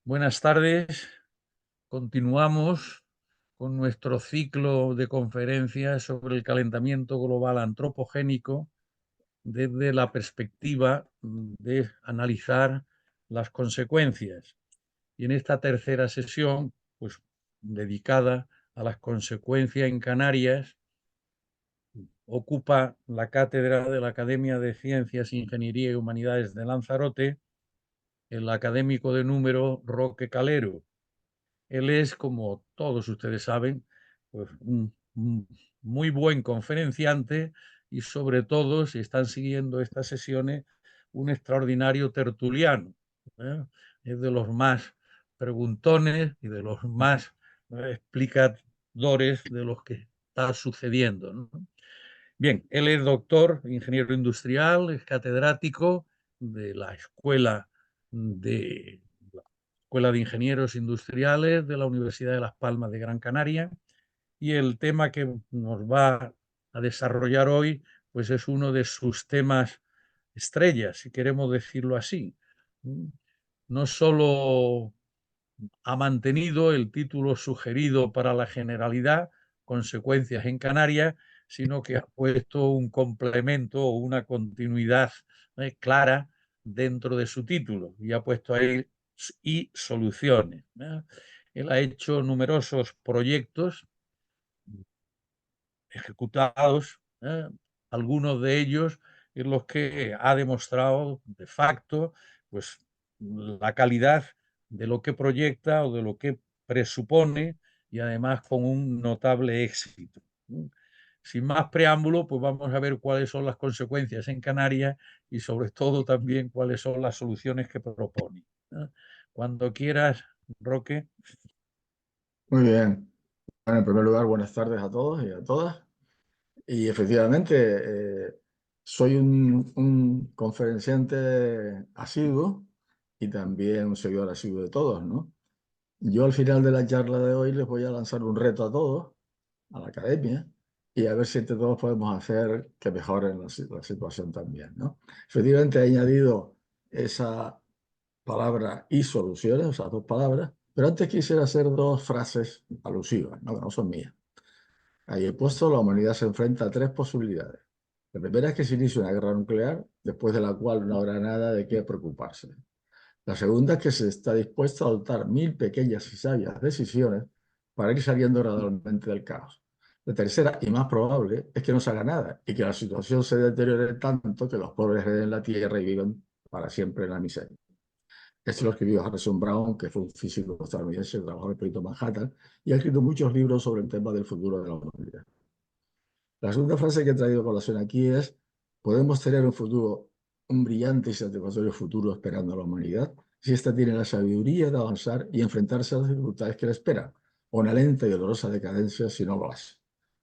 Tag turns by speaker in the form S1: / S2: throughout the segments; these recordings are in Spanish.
S1: Buenas tardes. Continuamos con nuestro ciclo de conferencias sobre el calentamiento global antropogénico desde la perspectiva de analizar las consecuencias. Y en esta tercera sesión, pues dedicada a las consecuencias en Canarias, ocupa la cátedra de la Academia de Ciencias, Ingeniería y Humanidades de Lanzarote el académico de número Roque Calero. Él es, como todos ustedes saben, pues un muy buen conferenciante y, sobre todo, si están siguiendo estas sesiones, un extraordinario tertuliano. Es de los más preguntones y de los más explicadores de lo que está sucediendo, ¿no? Bien, él es doctor, ingeniero industrial, es catedrático de la Escuela de Ingenieros Industriales de la Universidad de Las Palmas de Gran Canaria, y el tema que nos va a desarrollar hoy pues es uno de sus temas estrellas, si queremos decirlo así. No solo ha mantenido el título sugerido para la generalidad, Consecuencias en Canarias, sino que ha puesto un complemento o una continuidad clara dentro de su título y ha puesto ahí y soluciones. Él ha hecho numerosos proyectos ejecutados, algunos de ellos en los que ha demostrado de facto pues, la calidad de lo que proyecta o de lo que presupone, y además con un notable éxito. Sin más preámbulo, pues vamos a ver cuáles son las consecuencias en Canarias y sobre todo también cuáles son las soluciones que propone. Cuando quieras, Roque.
S2: Muy bien. Bueno, en primer lugar, buenas tardes a todos y a todas. Y efectivamente, soy un conferenciante asiduo y también un seguidor asiduo de todos, ¿no? Yo al final de la charla de hoy les voy a lanzar un reto a todos, a la academia, y a ver si entre todos podemos hacer que mejoren la situación también, ¿no? Efectivamente, he añadido esa palabra y soluciones, o sea, dos palabras, pero antes quisiera hacer dos frases alusivas, ¿no? Que no son mías. Ahí he puesto: la humanidad se enfrenta a tres posibilidades. La primera es que se inicie una guerra nuclear, después de la cual no habrá nada de qué preocuparse. La segunda es que se está dispuesto a adoptar 1000 pequeñas y sabias decisiones para ir saliendo gradualmente del caos. La tercera, y más probable, es que no se haga nada y que la situación se deteriore tanto que los pobres hereden la tierra y vivan para siempre en la miseria. Esto lo escribió Harrison Brown, que fue un físico estadounidense que trabajó en el proyecto Manhattan y ha escrito muchos libros sobre el tema del futuro de la humanidad. La segunda frase que he traído a colación aquí es: podemos tener un futuro, un brillante y satisfactorio futuro esperando a la humanidad, si ésta tiene la sabiduría de avanzar y enfrentarse a las dificultades que le esperan, o una lenta y dolorosa decadencia si no lo hace.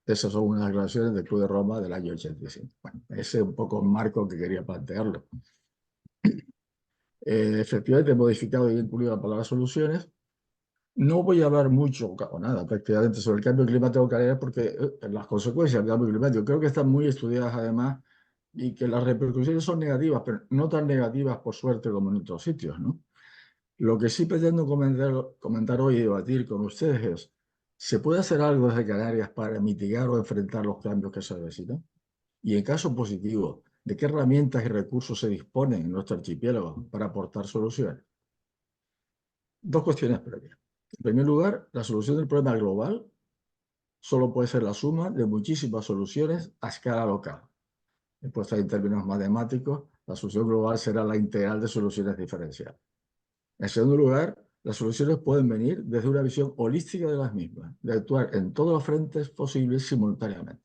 S2: Esas son unas declaraciones del Club de Roma del año 85. Bueno, ese es un poco el marco que quería plantearlo. Efectivamente, he modificado y incluido la palabra soluciones. No voy a hablar mucho o nada prácticamente sobre el cambio climático canario porque las consecuencias del cambio climático creo que están muy estudiadas además y que las repercusiones son negativas, pero no tan negativas por suerte como en otros sitios, ¿no? Lo que sí pretendo comentar hoy y debatir con ustedes es: ¿se puede hacer algo desde Canarias para mitigar o enfrentar los cambios que se avecinan? Y en caso positivo, ¿de qué herramientas y recursos se disponen en nuestro archipiélago para aportar soluciones? Dos cuestiones previas. En primer lugar, la solución del problema global solo puede ser la suma de muchísimas soluciones a escala local. Puesta en términos matemáticos, la solución global será la integral de soluciones diferenciales. En segundo lugar, las soluciones pueden venir desde una visión holística de las mismas, de actuar en todos los frentes posibles simultáneamente.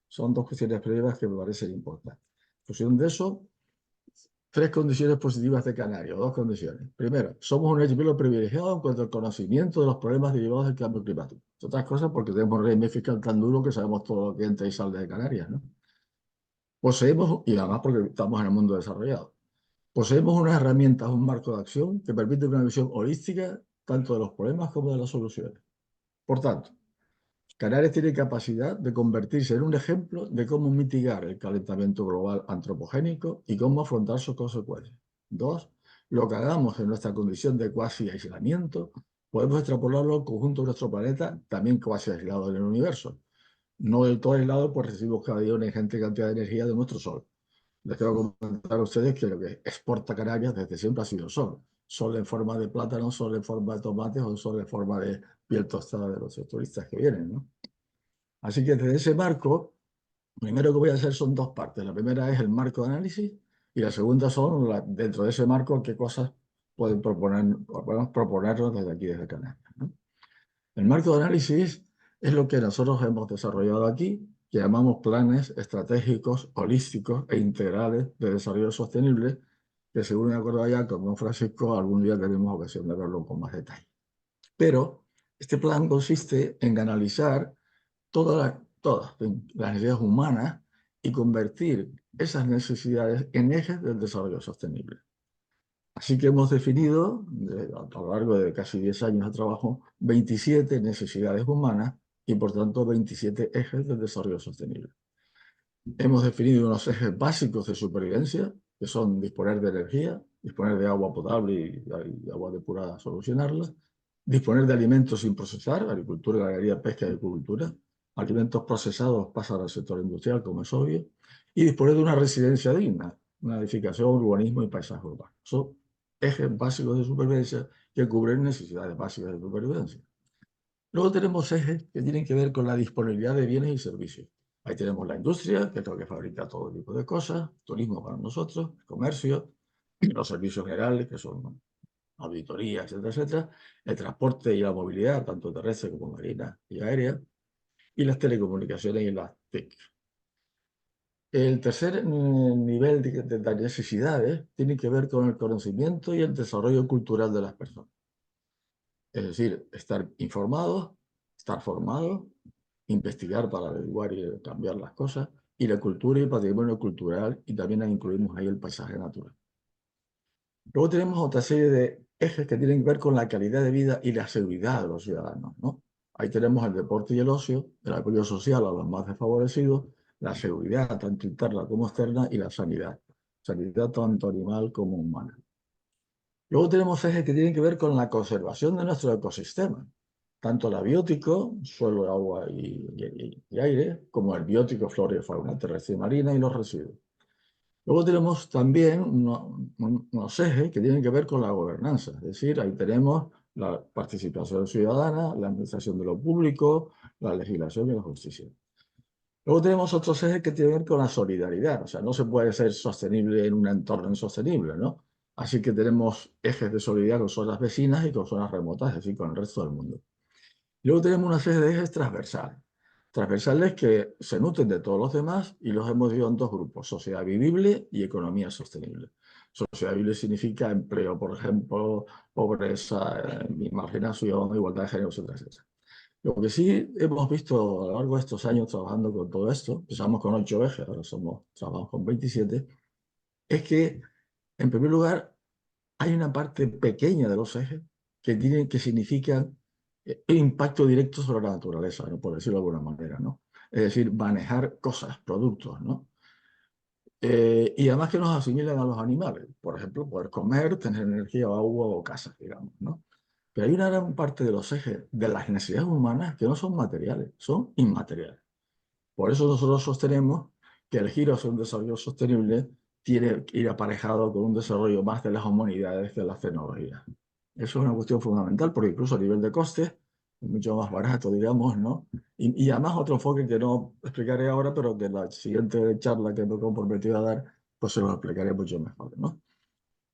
S2: Son dos cuestiones previas que me parecen importantes. En función de eso, tres condiciones positivas de Canarias, dos condiciones. Primero, somos un archipiélago privilegiado en cuanto al conocimiento de los problemas derivados del cambio climático. Otras cosas porque tenemos un régimen fiscal tan duro que sabemos todo lo que entra y sale de Canarias, ¿no? Poseemos, y además porque estamos en el mundo desarrollado, poseemos unas herramientas, un marco de acción que permite una visión holística tanto de los problemas como de las soluciones. Por tanto, Canarias tiene capacidad de convertirse en un ejemplo de cómo mitigar el calentamiento global antropogénico y cómo afrontar sus consecuencias. Dos, lo que hagamos en nuestra condición de cuasi aislamiento, podemos extrapolarlo al conjunto de nuestro planeta, también cuasi aislado en el universo. No del todo aislado, pues recibimos cada día una ingente cantidad de energía de nuestro Sol. Les quiero comentar a ustedes que lo que exporta Canarias desde siempre ha sido sol. Sol en forma de plátano, sol en forma de tomates o sol en forma de piel tostada de los turistas que vienen, ¿no? Así que desde ese marco, primero que voy a hacer son dos partes. La primera es el marco de análisis y la segunda son, dentro de ese marco, qué cosas podemos proponernos desde aquí, desde Canarias, ¿no? El marco de análisis es lo que nosotros hemos desarrollado aquí, que llamamos planes estratégicos, holísticos e integrales de desarrollo sostenible, que según me acuerdo allá con don Francisco, algún día tenemos ocasión de verlo con más detalle. Pero este plan consiste en analizar todas las necesidades humanas y convertir esas necesidades en ejes del desarrollo sostenible. Así que hemos definido, a lo largo de casi 10 años de trabajo, 27 necesidades humanas y, por tanto, 27 ejes del desarrollo sostenible. Hemos definido unos ejes básicos de supervivencia, que son disponer de energía, disponer de agua potable y agua depurada, solucionarla, disponer de alimentos sin procesar, agricultura, ganadería, pesca y agricultura, alimentos procesados pasan al sector industrial, como es obvio, y disponer de una residencia digna, una edificación, urbanismo y paisaje urbano. Son ejes básicos de supervivencia que cubren necesidades básicas de supervivencia. Luego tenemos ejes que tienen que ver con la disponibilidad de bienes y servicios. Ahí tenemos la industria, que es lo que fabrica todo tipo de cosas, turismo para nosotros, comercio, los servicios generales, que son auditoría, etcétera, etcétera, el transporte y la movilidad, tanto terrestre como marina y aérea, y las telecomunicaciones y las TIC. El tercer nivel de necesidades tiene que ver con el conocimiento y el desarrollo cultural de las personas. Es decir, estar informados, estar formados, investigar para averiguar y cambiar las cosas, y la cultura y el patrimonio cultural, y también incluimos ahí el paisaje natural. Luego tenemos otra serie de ejes que tienen que ver con la calidad de vida y la seguridad de los ciudadanos, ¿no? Ahí tenemos el deporte y el ocio, el apoyo social a los más desfavorecidos, la seguridad tanto interna como externa y la sanidad. Sanidad tanto animal como humana. Luego tenemos ejes que tienen que ver con la conservación de nuestro ecosistema, tanto el abiótico, suelo, agua y aire, como el biótico, flora y fauna terrestre y marina y los residuos. Luego tenemos también unos ejes que tienen que ver con la gobernanza, es decir, ahí tenemos la participación ciudadana, la administración de lo público, la legislación y la justicia. Luego tenemos otros ejes que tienen que ver con la solidaridad, o sea, no se puede ser sostenible en un entorno insostenible, ¿no? Así que tenemos ejes de solidaridad con zonas vecinas y con zonas remotas, es decir, con el resto del mundo. Luego tenemos una serie de ejes transversales. Transversales que se nutren de todos los demás y los hemos dividido en dos grupos, sociedad vivible y economía sostenible. Sociedad vivible significa empleo, por ejemplo, pobreza, marginación, igualdad de género, etcétera, etcétera. Lo que sí hemos visto a lo largo de estos años trabajando con todo esto, empezamos con 8 ejes, ahora trabajamos con 27, es que, en primer lugar, hay una parte pequeña de los ejes que significan el impacto directo sobre la naturaleza, ¿no? Por decirlo de alguna manera, ¿no? Es decir, manejar cosas, productos, ¿no? Y además que nos asimilan a los animales. Por ejemplo, poder comer, tener energía, agua o casa, digamos, ¿no? Pero hay una gran parte de los ejes de las necesidades humanas que no son materiales, son inmateriales. Por eso nosotros sostenemos que el giro hacia un desarrollo sostenible tiene que ir aparejado con un desarrollo más de las humanidades que de las tecnologías. Eso es una cuestión fundamental porque incluso a nivel de costes es mucho más barato, digamos, ¿no? Y además otro enfoque que no explicaré ahora, pero que en la siguiente charla que me he comprometido a dar, pues se lo explicaré mucho mejor, ¿no?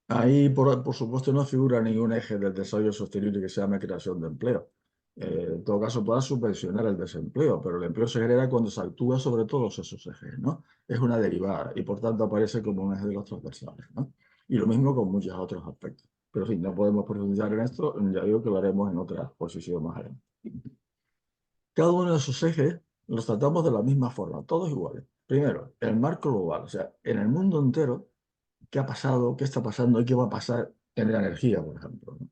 S2: Ahí, por supuesto, no figura ningún eje del desarrollo sostenible que se llame creación de empleo. En todo caso, pueda subvencionar el desempleo, pero el empleo se genera cuando se actúa sobre todos esos ejes, ¿no? Es una derivada y, por tanto, aparece como un eje de los transversales, ¿no? Y lo mismo con muchos otros aspectos. Pero, en fin, no podemos profundizar en esto, ya digo que lo haremos en otra posición más adelante. Cada uno de esos ejes los tratamos de la misma forma, todos iguales. Primero, el marco global, o sea, en el mundo entero, qué ha pasado, qué está pasando y qué va a pasar en la energía, por ejemplo, ¿no?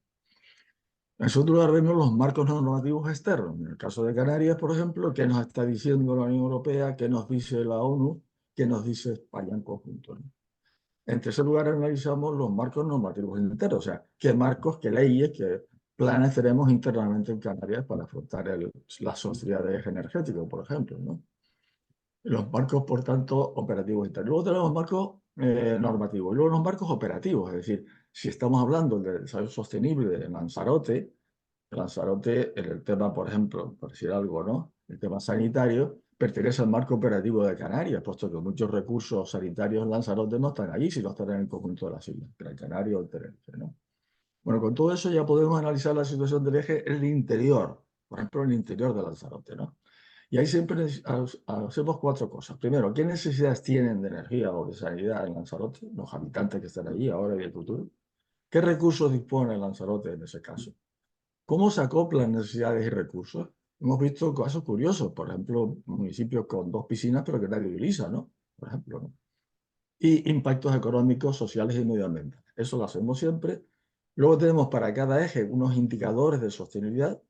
S2: En segundo lugar, vemos los marcos normativos externos. En el caso de Canarias, por ejemplo, qué nos está diciendo la Unión Europea, qué nos dice la ONU, qué nos dice España en conjunto, ¿no? En tercer lugar, analizamos los marcos normativos internos, o sea, qué marcos, qué leyes, qué planes tenemos internamente en Canarias para afrontar la sostenibilidad de eje energético, por ejemplo, ¿no? Los marcos, por tanto, operativos internos. Luego tenemos marcos normativos, y luego los marcos operativos, es decir, si estamos hablando del desarrollo sostenible en Lanzarote, en el tema, por ejemplo, por decir algo, ¿no? El tema sanitario pertenece al marco operativo de Canarias, puesto que muchos recursos sanitarios en Lanzarote no están allí, sino están en el conjunto de las islas, Gran Canaria o Tenerife, ¿no? Bueno, con todo eso ya podemos analizar la situación del eje en el interior, por ejemplo, en el interior de Lanzarote, ¿no? Y ahí siempre hacemos cuatro cosas. Primero, ¿qué necesidades tienen de energía o de sanidad en Lanzarote, los habitantes que están allí ahora y en el futuro? ¿Qué recursos dispone Lanzarote en ese caso? ¿Cómo se acoplan necesidades y recursos? Hemos visto casos curiosos, por ejemplo, municipios con 2 piscinas, pero que nadie utiliza, ¿no? Por ejemplo, ¿no? Y impactos económicos, sociales y medioambientales. Eso lo hacemos siempre. Luego tenemos para cada eje unos indicadores de sostenibilidad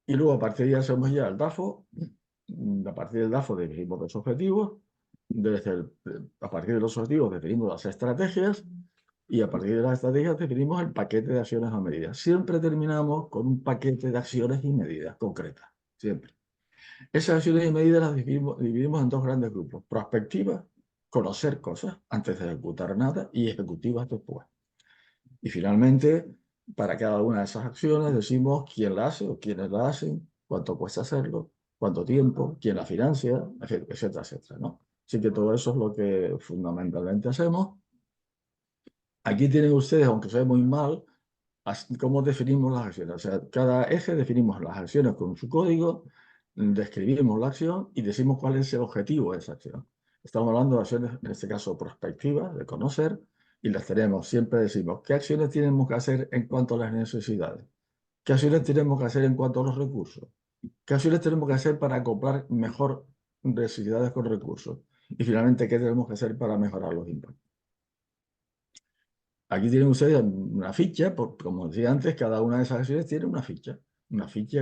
S2: y luego a partir de ahí hacemos ya el DAFO. A partir del DAFO definimos los objetivos. A partir de los objetivos definimos las estrategias y a partir de las estrategias definimos el paquete de acciones o medidas. Siempre terminamos con un paquete de acciones y medidas concretas. Siempre. Esas acciones y medidas las dividimos en dos grandes grupos. Prospectivas, conocer cosas antes de ejecutar nada, y ejecutivas después. Y finalmente, para cada una de esas acciones decimos quién la hace o quiénes la hacen, cuánto cuesta hacerlo, cuánto tiempo, quién la financia, etcétera, etcétera, ¿no? Así que todo eso es lo que fundamentalmente hacemos. Aquí tienen ustedes, aunque se ve muy mal, cómo definimos las acciones. O sea, cada eje definimos las acciones con su código, describimos la acción y decimos cuál es el objetivo de esa acción. Estamos hablando de acciones, en este caso, prospectivas, de conocer, y las tenemos. Siempre decimos qué acciones tenemos que hacer en cuanto a las necesidades, qué acciones tenemos que hacer en cuanto a los recursos, qué acciones tenemos que hacer para acoplar mejor necesidades con recursos, y finalmente qué tenemos que hacer para mejorar los impactos. Aquí tienen ustedes una ficha, como decía antes, cada una de esas acciones tiene una ficha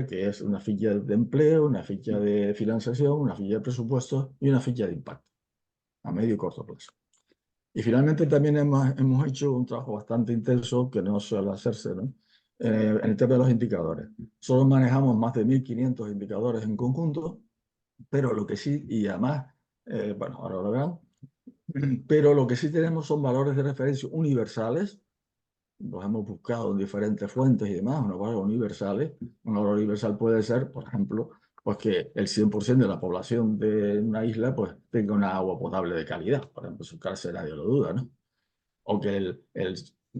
S2: que es una ficha de empleo, una ficha de financiación, una ficha de presupuesto y una ficha de impacto a medio y corto plazo. Y finalmente también hemos hecho un trabajo bastante intenso que no suele hacerse, ¿no? En el tema de los indicadores. Solo manejamos más de 1.500 indicadores en conjunto, pero lo que sí, y además, bueno, ahora lo verán, pero lo que sí tenemos son valores de referencia universales. Los hemos buscado en diferentes fuentes y demás, unos valores universales. Un valor universal puede ser, por ejemplo, pues que el 100% de la población de una isla pues tenga una agua potable de calidad. Por ejemplo, su caso nadie lo duda, ¿no? O que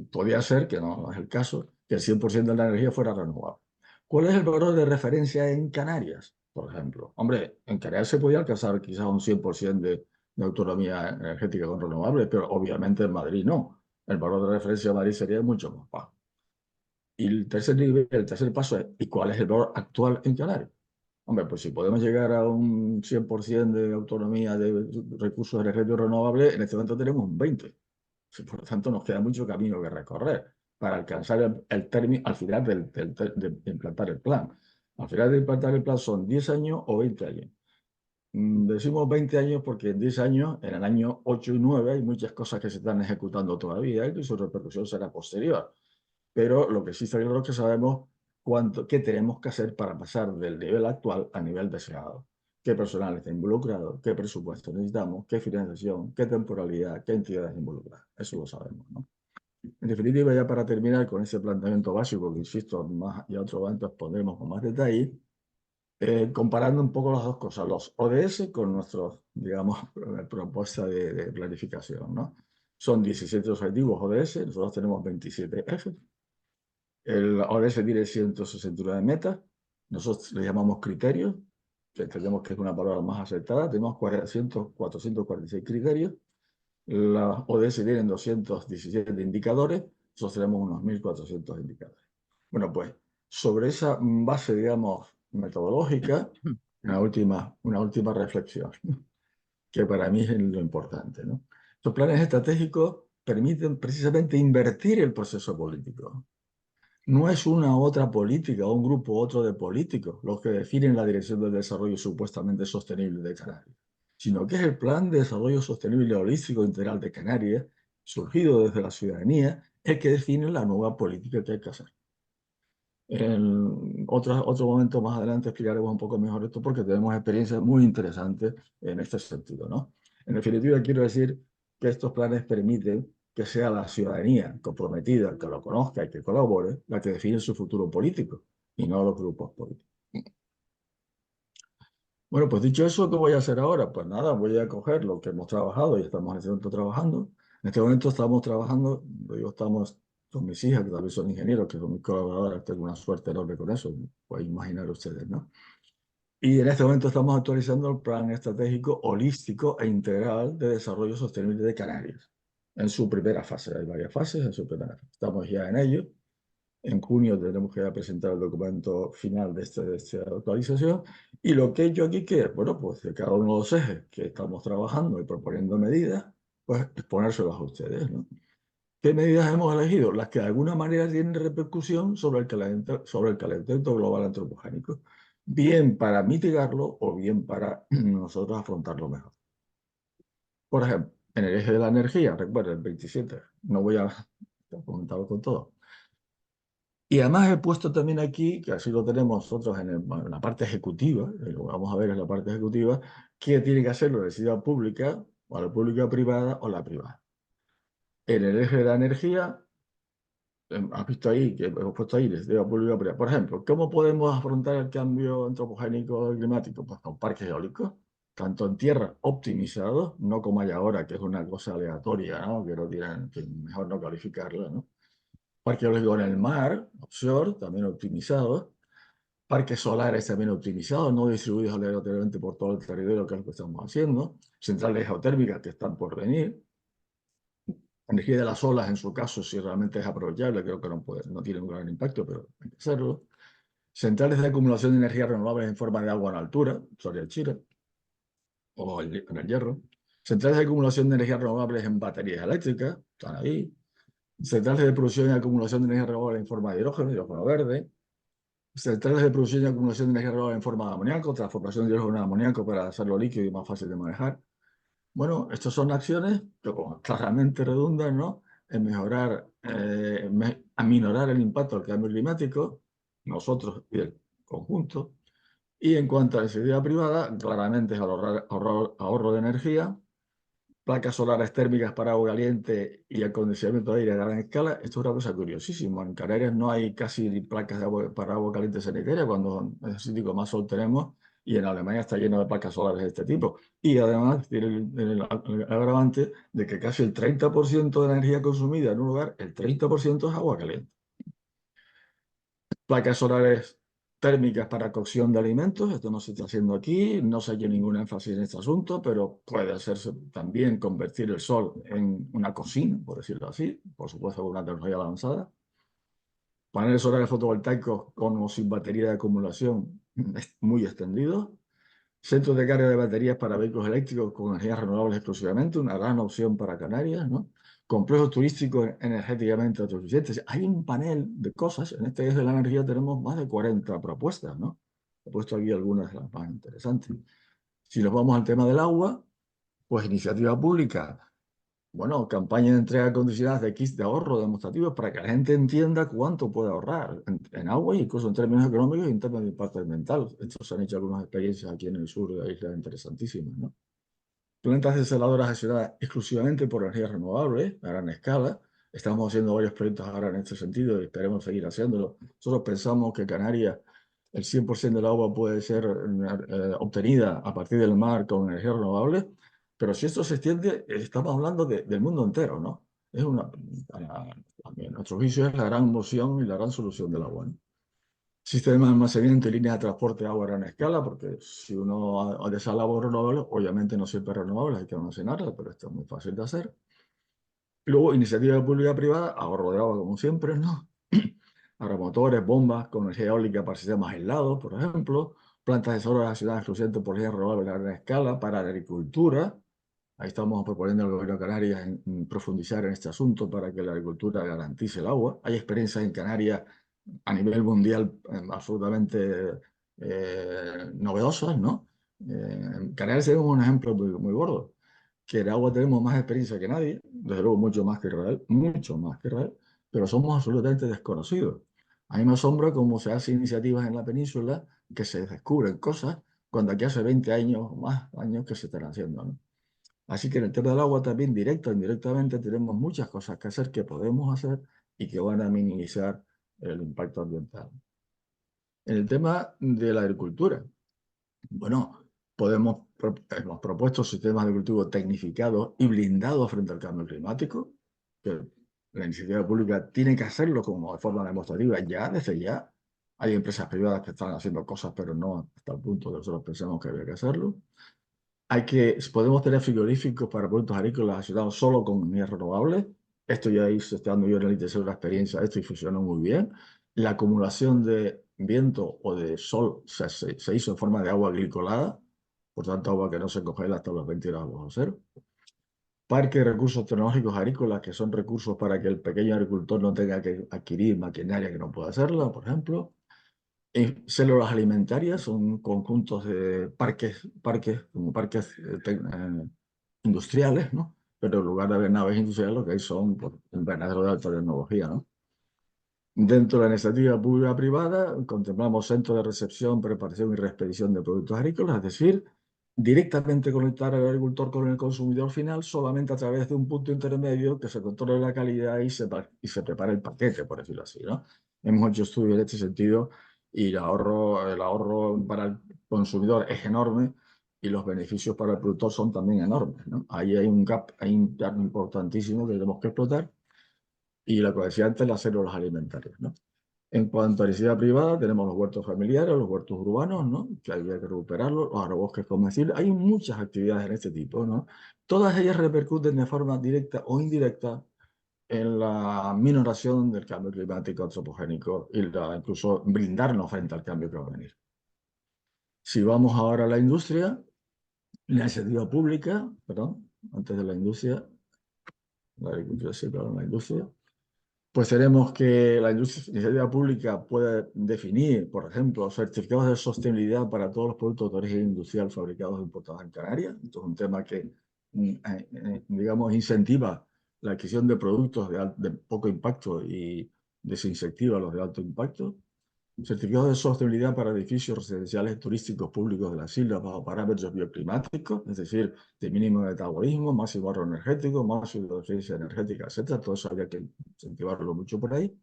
S2: podría ser, que no es el caso, que el 100% de la energía fuera renovable. ¿Cuál es el valor de referencia en Canarias, por ejemplo? Hombre, en Canarias se podía alcanzar quizás un 100% de autonomía energética con renovables, pero obviamente en Madrid no. El valor de referencia de Madrid sería mucho más bajo. Y el tercer nivel, el tercer paso es, ¿y cuál es el valor actual en Canarias? Hombre, pues si podemos llegar a un 100% de autonomía de recursos energéticos renovables, en este momento tenemos un 20%. Por lo tanto, nos queda mucho camino que recorrer para alcanzar el término al final de implantar el plan. Al final de implantar el plan son 10 años o 20 años. Decimos 20 años porque en 10 años, en el año 8 y 9, hay muchas cosas que se están ejecutando todavía y su repercusión será posterior. Pero lo que sí está claro es que sabemos qué tenemos que hacer para pasar del nivel actual al nivel deseado. ¿Qué personal está involucrado? ¿Qué presupuesto necesitamos? ¿Qué financiación? ¿Qué temporalidad? ¿Qué entidades involucradas? Eso lo sabemos, ¿no? En definitiva, ya para terminar con ese planteamiento básico, que insisto, más y otro antes pondremos con más detalle, comparando un poco las dos cosas, los ODS con nuestros, digamos, propuesta de planificación, ¿no? Son 17 objetivos ODS, nosotros tenemos 27 ejes. El ODS tiene 169 metas, nosotros le llamamos criterios, que entendemos que es una palabra más aceptada, tenemos 446 criterios, las ODS tienen 217 indicadores, nosotros tenemos unos 1.400 indicadores. Bueno, pues sobre esa base, digamos, metodológica, una última reflexión, que para mí es lo importante, ¿no? Los planes estratégicos permiten precisamente invertir el proceso político. No es una otra política o un grupo otro de políticos los que definen la dirección del desarrollo supuestamente sostenible de Canarias, sino que es el Plan de Desarrollo Sostenible Holístico Integral de Canarias, surgido desde la ciudadanía, el que define la nueva política que hay que hacer. En otro momento más adelante explicaremos un poco mejor esto porque tenemos experiencias muy interesantes en este sentido, ¿no? En definitiva, quiero decir que estos planes permiten que sea la ciudadanía comprometida, que lo conozca y que colabore, la que define su futuro político y no los grupos políticos. Bueno, pues dicho eso, ¿qué voy a hacer ahora? Pues nada, voy a coger lo que hemos trabajado y estamos en este momento trabajando. En este momento estamos trabajando, digo, estamos con mis hijas, que también son ingenieros, que son mis colaboradores, tengo una suerte enorme con eso, pueden imaginar ustedes, ¿no? Y en este momento estamos actualizando el Plan Estratégico Holístico e Integral de Desarrollo Sostenible de Canarias, en su primera fase. Hay varias fases en su primera fase. Estamos ya en ello. En junio tenemos que presentar el documento final de esta actualización. Y lo que he hecho aquí, que bueno, pues de cada uno de los ejes que estamos trabajando y proponiendo medidas, pues exponérselos a ustedes, ¿no? ¿Qué medidas hemos elegido? Las que de alguna manera tienen repercusión sobre el calentamiento global antropogénico, bien para mitigarlo o bien para nosotros afrontarlo mejor. Por ejemplo, en el eje de la energía, recuerden, el 27, no voy a comentarlo con todo. Y además he puesto también aquí, que así lo tenemos nosotros en la parte ejecutiva, lo vamos a ver en la parte ejecutiva, qué tiene que hacer la universidad pública, o la pública privada, o la privada. En el eje de la energía, has visto ahí, que hemos puesto ahí, iniciativa pública privada. Por ejemplo, ¿cómo podemos afrontar el cambio antropogénico y climático? Pues con parques eólicos, tanto en tierra optimizados, no como hay ahora, que es una cosa aleatoria, ¿no? Que no tienen, que mejor no calificarlo, ¿no? Parques eólicos en el mar, offshore, también optimizados. Parques solares también optimizados, no distribuidos aleatoriamente por todo el territorio, que es lo que estamos haciendo. Centrales geotérmicas que están por venir. Energía de las olas, en su caso, si realmente es aprovechable, creo que no tiene un gran impacto, pero hay que hacerlo. Centrales de acumulación de energías renovables en forma de agua en altura, Soria Chira, o en el Hierro. Centrales de acumulación de energías renovables en baterías eléctricas, están ahí. Centrales de producción y acumulación de energía renovable en forma de hidrógeno verde. Centrales de producción y acumulación de energía renovable en forma de amoníaco, transformación de hidrógeno en amoníaco para hacerlo líquido y más fácil de manejar. Bueno, estas son acciones que claramente redundan, ¿no?, en mejorar, aminorar el impacto del cambio climático, nosotros y el conjunto. Y en cuanto a la iniciativa privada, claramente es ahorro de energía, placas solares térmicas para agua caliente y acondicionamiento de aire a gran escala. Esto es una cosa curiosísima. En Canarias no hay casi placas para agua caliente sanitaria, cuando es el sitio que más sol tenemos, y en Alemania está lleno de placas solares de este tipo. Y además tiene el agravante de que casi el 30% de la energía consumida en un lugar, el 30% es agua caliente. Placas solares térmicas para cocción de alimentos, esto no se está haciendo aquí, no se ha hecho ningún énfasis en este asunto, pero puede hacerse también convertir el sol en una cocina, por decirlo así, por supuesto con una tecnología avanzada. Paneles solares fotovoltaicos con o sin batería de acumulación muy extendidos. Centros de carga de baterías para vehículos eléctricos con energías renovables exclusivamente, una gran opción para Canarias, ¿no? Complejos turísticos energéticamente autosuficientes. Hay un panel de cosas. En este eje de la energía tenemos más de 40 propuestas, ¿no? He puesto aquí algunas de las más interesantes. Si nos vamos al tema del agua, pues iniciativa pública. Bueno, campaña de entrega condicionadas de kits de ahorro demostrativos para que la gente entienda cuánto puede ahorrar en agua, y incluso en términos económicos y en términos de impacto ambiental. Estos se han hecho algunas experiencias aquí en el sur de la isla interesantísimas, ¿no? Plantas desaladoras accionadas exclusivamente por energías renovables a gran escala. Estamos haciendo varios proyectos ahora en este sentido y esperemos seguir haciéndolo. Nosotros pensamos que Canarias, el 100% del agua puede ser obtenida a partir del mar con energías renovables, pero si esto se extiende, estamos hablando del mundo entero, ¿no? Es a nuestro juicio es la gran moción y la gran solución del agua, ¿no? Sistema de almacenamiento y líneas de transporte de agua a gran escala, porque si uno desala agua renovable, obviamente no siempre es renovable, hay que almacenarla, pero esto es muy fácil de hacer. Luego, iniciativa pública-privada, ahorro de agua como siempre, ¿no? Aeromotores, bombas con energía eólica para sistemas aislados, por ejemplo. Plantas de solar accionadas exclusivamente por energía renovable a gran escala para la agricultura. Ahí estamos proponiendo al Gobierno de Canarias en profundizar en este asunto para que la agricultura garantice el agua. Hay experiencias en Canarias a nivel mundial absolutamente novedosas, ¿no? En Canarias tenemos un ejemplo muy gordo, que en agua tenemos más experiencia que nadie, desde luego mucho más que Israel, mucho más que Israel, pero somos absolutamente desconocidos. A mí me asombra cómo se hacen iniciativas en la península que se descubren cosas cuando aquí hace 20 años o más años que se están haciendo, ¿no? Así que en el tema del agua también, directa o indirectamente, tenemos muchas cosas que hacer, que podemos hacer y que van a minimizar el impacto ambiental. En el tema de la agricultura, bueno, hemos propuesto sistemas de cultivo tecnificados y blindados frente al cambio climático, que la iniciativa pública tiene que hacerlo como de forma demostrativa ya, desde ya. Hay empresas privadas que están haciendo cosas, pero no hasta el punto que nosotros pensamos que había que hacerlo. Podemos tener frigoríficos para productos agrícolas accionados solo con energías renovables. Esto ya hice, estando yo en el ITC, una experiencia, esto y funcionó muy bien. La acumulación de viento o de sol se hizo en forma de agua glicolada, por tanto agua que no se congela hasta los 20 grados bajo cero. Parques de recursos tecnológicos agrícolas, que son recursos para que el pequeño agricultor no tenga que adquirir maquinaria que no pueda hacerla, por ejemplo. Células alimentarias son conjuntos de como parques industriales, ¿no? Pero en lugar de haber naves industriales, lo que hay son pues, invernaderos de alta tecnología, ¿no? Dentro de la iniciativa pública-privada, contemplamos centros de recepción, preparación y reexpedición de productos agrícolas, es decir, directamente conectar al agricultor con el consumidor final solamente a través de un punto intermedio que se controle la calidad y se prepare el paquete, por decirlo así, ¿no? Hemos hecho estudios en este sentido y el ahorro para el consumidor es enorme y los beneficios para el productor son también enormes, ¿no? Ahí hay un gap importantísimo que tenemos que explotar y lo que decía antes, las células alimentarias, ¿no? En cuanto a iniciativa privada, tenemos los huertos familiares, los huertos urbanos, ¿no? Que había que recuperarlos, los agrobosques comestibles. Hay muchas actividades en este tipo, ¿no? Todas ellas repercuten de forma directa o indirecta en la minoración del cambio climático antropogénico y incluso blindarnos frente al cambio que va a venir. Si vamos ahora a la industria, la iniciativa pública, perdón, antes de la industria, la agricultura, sí, claro, la industria. Pues tenemos que la iniciativa pública puede definir, por ejemplo, certificados de sostenibilidad para todos los productos de origen industrial fabricados e importados en Canarias. Esto es un tema que, digamos, incentiva la adquisición de productos de poco impacto y desincentiva los de alto impacto. Certificados de sostenibilidad para edificios residenciales turísticos públicos de las islas bajo parámetros bioclimáticos, es decir, de mínimo metabolismo, máximo ahorro energético, máxima eficiencia energética, etcétera. Todo eso habría que incentivarlo mucho por ahí.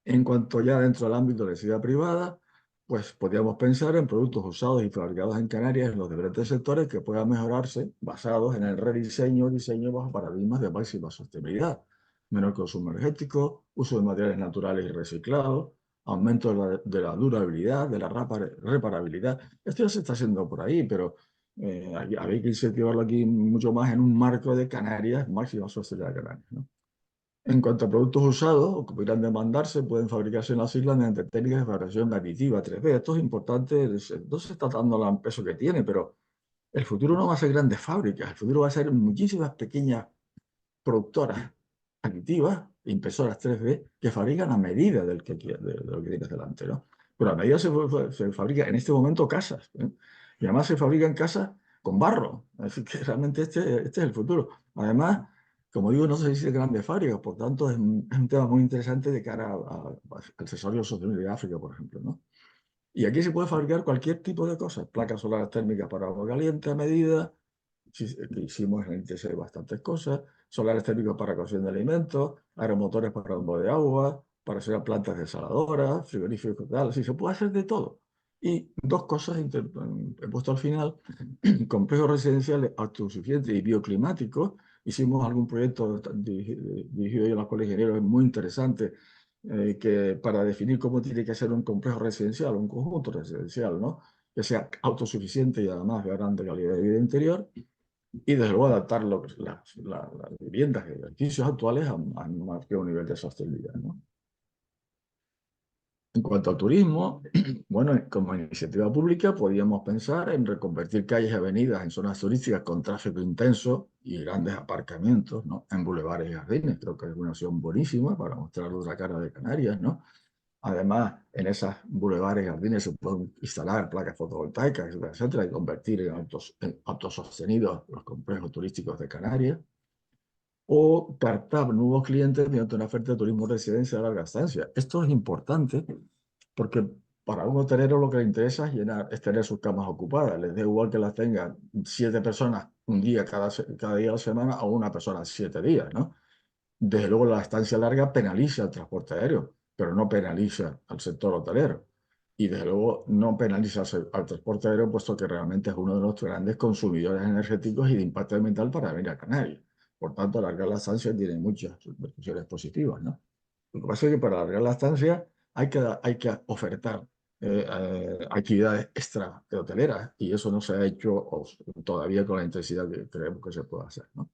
S2: En cuanto ya dentro del ámbito de la ciudad privada, pues podríamos pensar en productos usados y fabricados en Canarias en los diferentes sectores que puedan mejorarse basados en el diseño bajo paradigmas de máxima sostenibilidad, menor consumo energético, uso de materiales naturales y reciclados, aumento de la durabilidad, de la reparabilidad. Esto ya se está haciendo por ahí, pero habría que incentivarlo aquí mucho más en un marco de Canarias, máxima sostenibilidad de Canarias, ¿no? En cuanto a productos usados o que pudieran demandarse, pueden fabricarse en las islas mediante técnicas de fabricación aditiva 3D. Esto es importante, no se está dando el peso que tiene, pero el futuro no va a ser grandes fábricas, el futuro va a ser muchísimas pequeñas productoras aditivas, impresoras 3D, que fabrican a medida de lo que tienes delante, ¿no? Pero a medida se fabrican en este momento casas, ¿eh? Y además se fabrican casas con barro. Así que realmente este es el futuro. Además, como digo, no se dice grandes fábricas, por tanto es un tema muy interesante de cara al desarrollo sostenible de África, por ejemplo, ¿no? Y aquí se puede fabricar cualquier tipo de cosas, placas solares térmicas para agua caliente a medida, que hicimos en el ITC bastantes cosas, solares térmicos para cocción de alimentos, aeromotores para bombo de agua, para hacer plantas desaladoras, frigoríficos, tal, así se puede hacer de todo. Y dos cosas he puesto al final, complejos residenciales autosuficientes y bioclimáticos. Hicimos algún proyecto dirigido yo a la Escuela de Ingenieros muy interesante que para definir cómo tiene que ser un complejo residencial, un conjunto residencial, ¿no? Que sea autosuficiente y además de grande calidad de vida interior, y desde luego adaptar las viviendas y edificios actuales a un mayor nivel de sostenibilidad, ¿no? En cuanto al turismo, bueno, como iniciativa pública podríamos pensar en reconvertir calles y avenidas en zonas turísticas con tráfico intenso y grandes aparcamientos, ¿no? En bulevares y jardines. Creo que es una opción buenísima para mostrar otra cara de Canarias, ¿no? Además, en esas bulevares y jardines se pueden instalar placas fotovoltaicas, etcétera, etcétera, y convertir en autosostenidos los complejos turísticos de Canarias, o captar nuevos clientes mediante una oferta de turismo residencia de larga estancia. Esto es importante porque para un hotelero lo que le interesa es tener sus camas ocupadas. Les da igual que las tengan 7 personas un día cada día de la semana o una persona 7 días, ¿no? Desde luego la estancia larga penaliza al transporte aéreo, pero no penaliza al sector hotelero. Y desde luego no penaliza al transporte aéreo, puesto que realmente es uno de los grandes consumidores energéticos y de impacto ambiental para venir a Canarias. Por tanto, alargar la estancia tiene muchas repercusiones positivas, ¿no? Lo que pasa es que para alargar la estancia hay que ofertar actividades extra de hoteleras, y eso no se ha hecho todavía con la intensidad que creemos que se puede hacer, ¿no?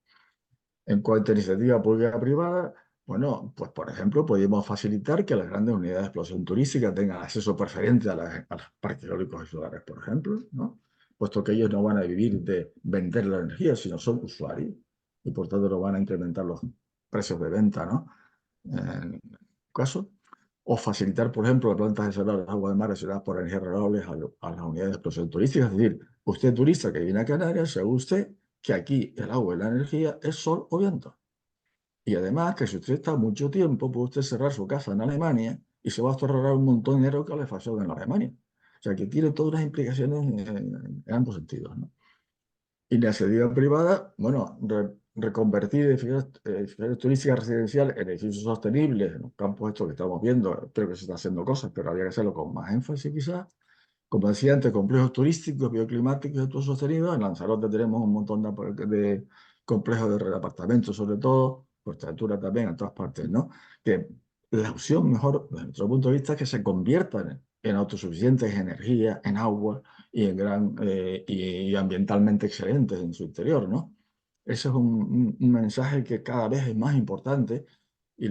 S2: En cuanto a iniciativa pública-privada, bueno, pues por ejemplo, podemos facilitar que las grandes unidades de explotación turística tengan acceso preferente a los parques eólicos y solares, por ejemplo, ¿no? Puesto que ellos no van a vivir de vender la energía, sino son usuarios, y por tanto no van a incrementar los precios de venta, ¿no? En caso. O facilitar, por ejemplo, las plantas de salado de agua de mar relacionadas por energías renovables a las unidades de explotación turística. Es decir, usted turista que viene a Canarias, sabe usted que aquí el agua y la energía es sol o viento. Y además que si usted está mucho tiempo, puede usted cerrar su casa en Alemania y se va a ahorrar un montón de dinero de calefacción en Alemania. O sea que tiene todas las implicaciones en ambos sentidos, ¿no? Iniciativa privada, bueno, reconvertir edificaciones turísticas residenciales en edificios sostenibles, en los campos estos que estamos viendo, creo que se están haciendo cosas, pero habría que hacerlo con más énfasis quizás. Como decía antes, complejos turísticos, bioclimáticos y autosostenidos. En Lanzarote tenemos un montón de complejos de apartamentos, sobre todo, Fuerteventura también, en todas partes, ¿no? Que la opción mejor, desde nuestro punto de vista, es que se conviertan en autosuficientes en energía, en agua y y ambientalmente excelentes en su interior, ¿no? Ese es un mensaje que cada vez es más importante, y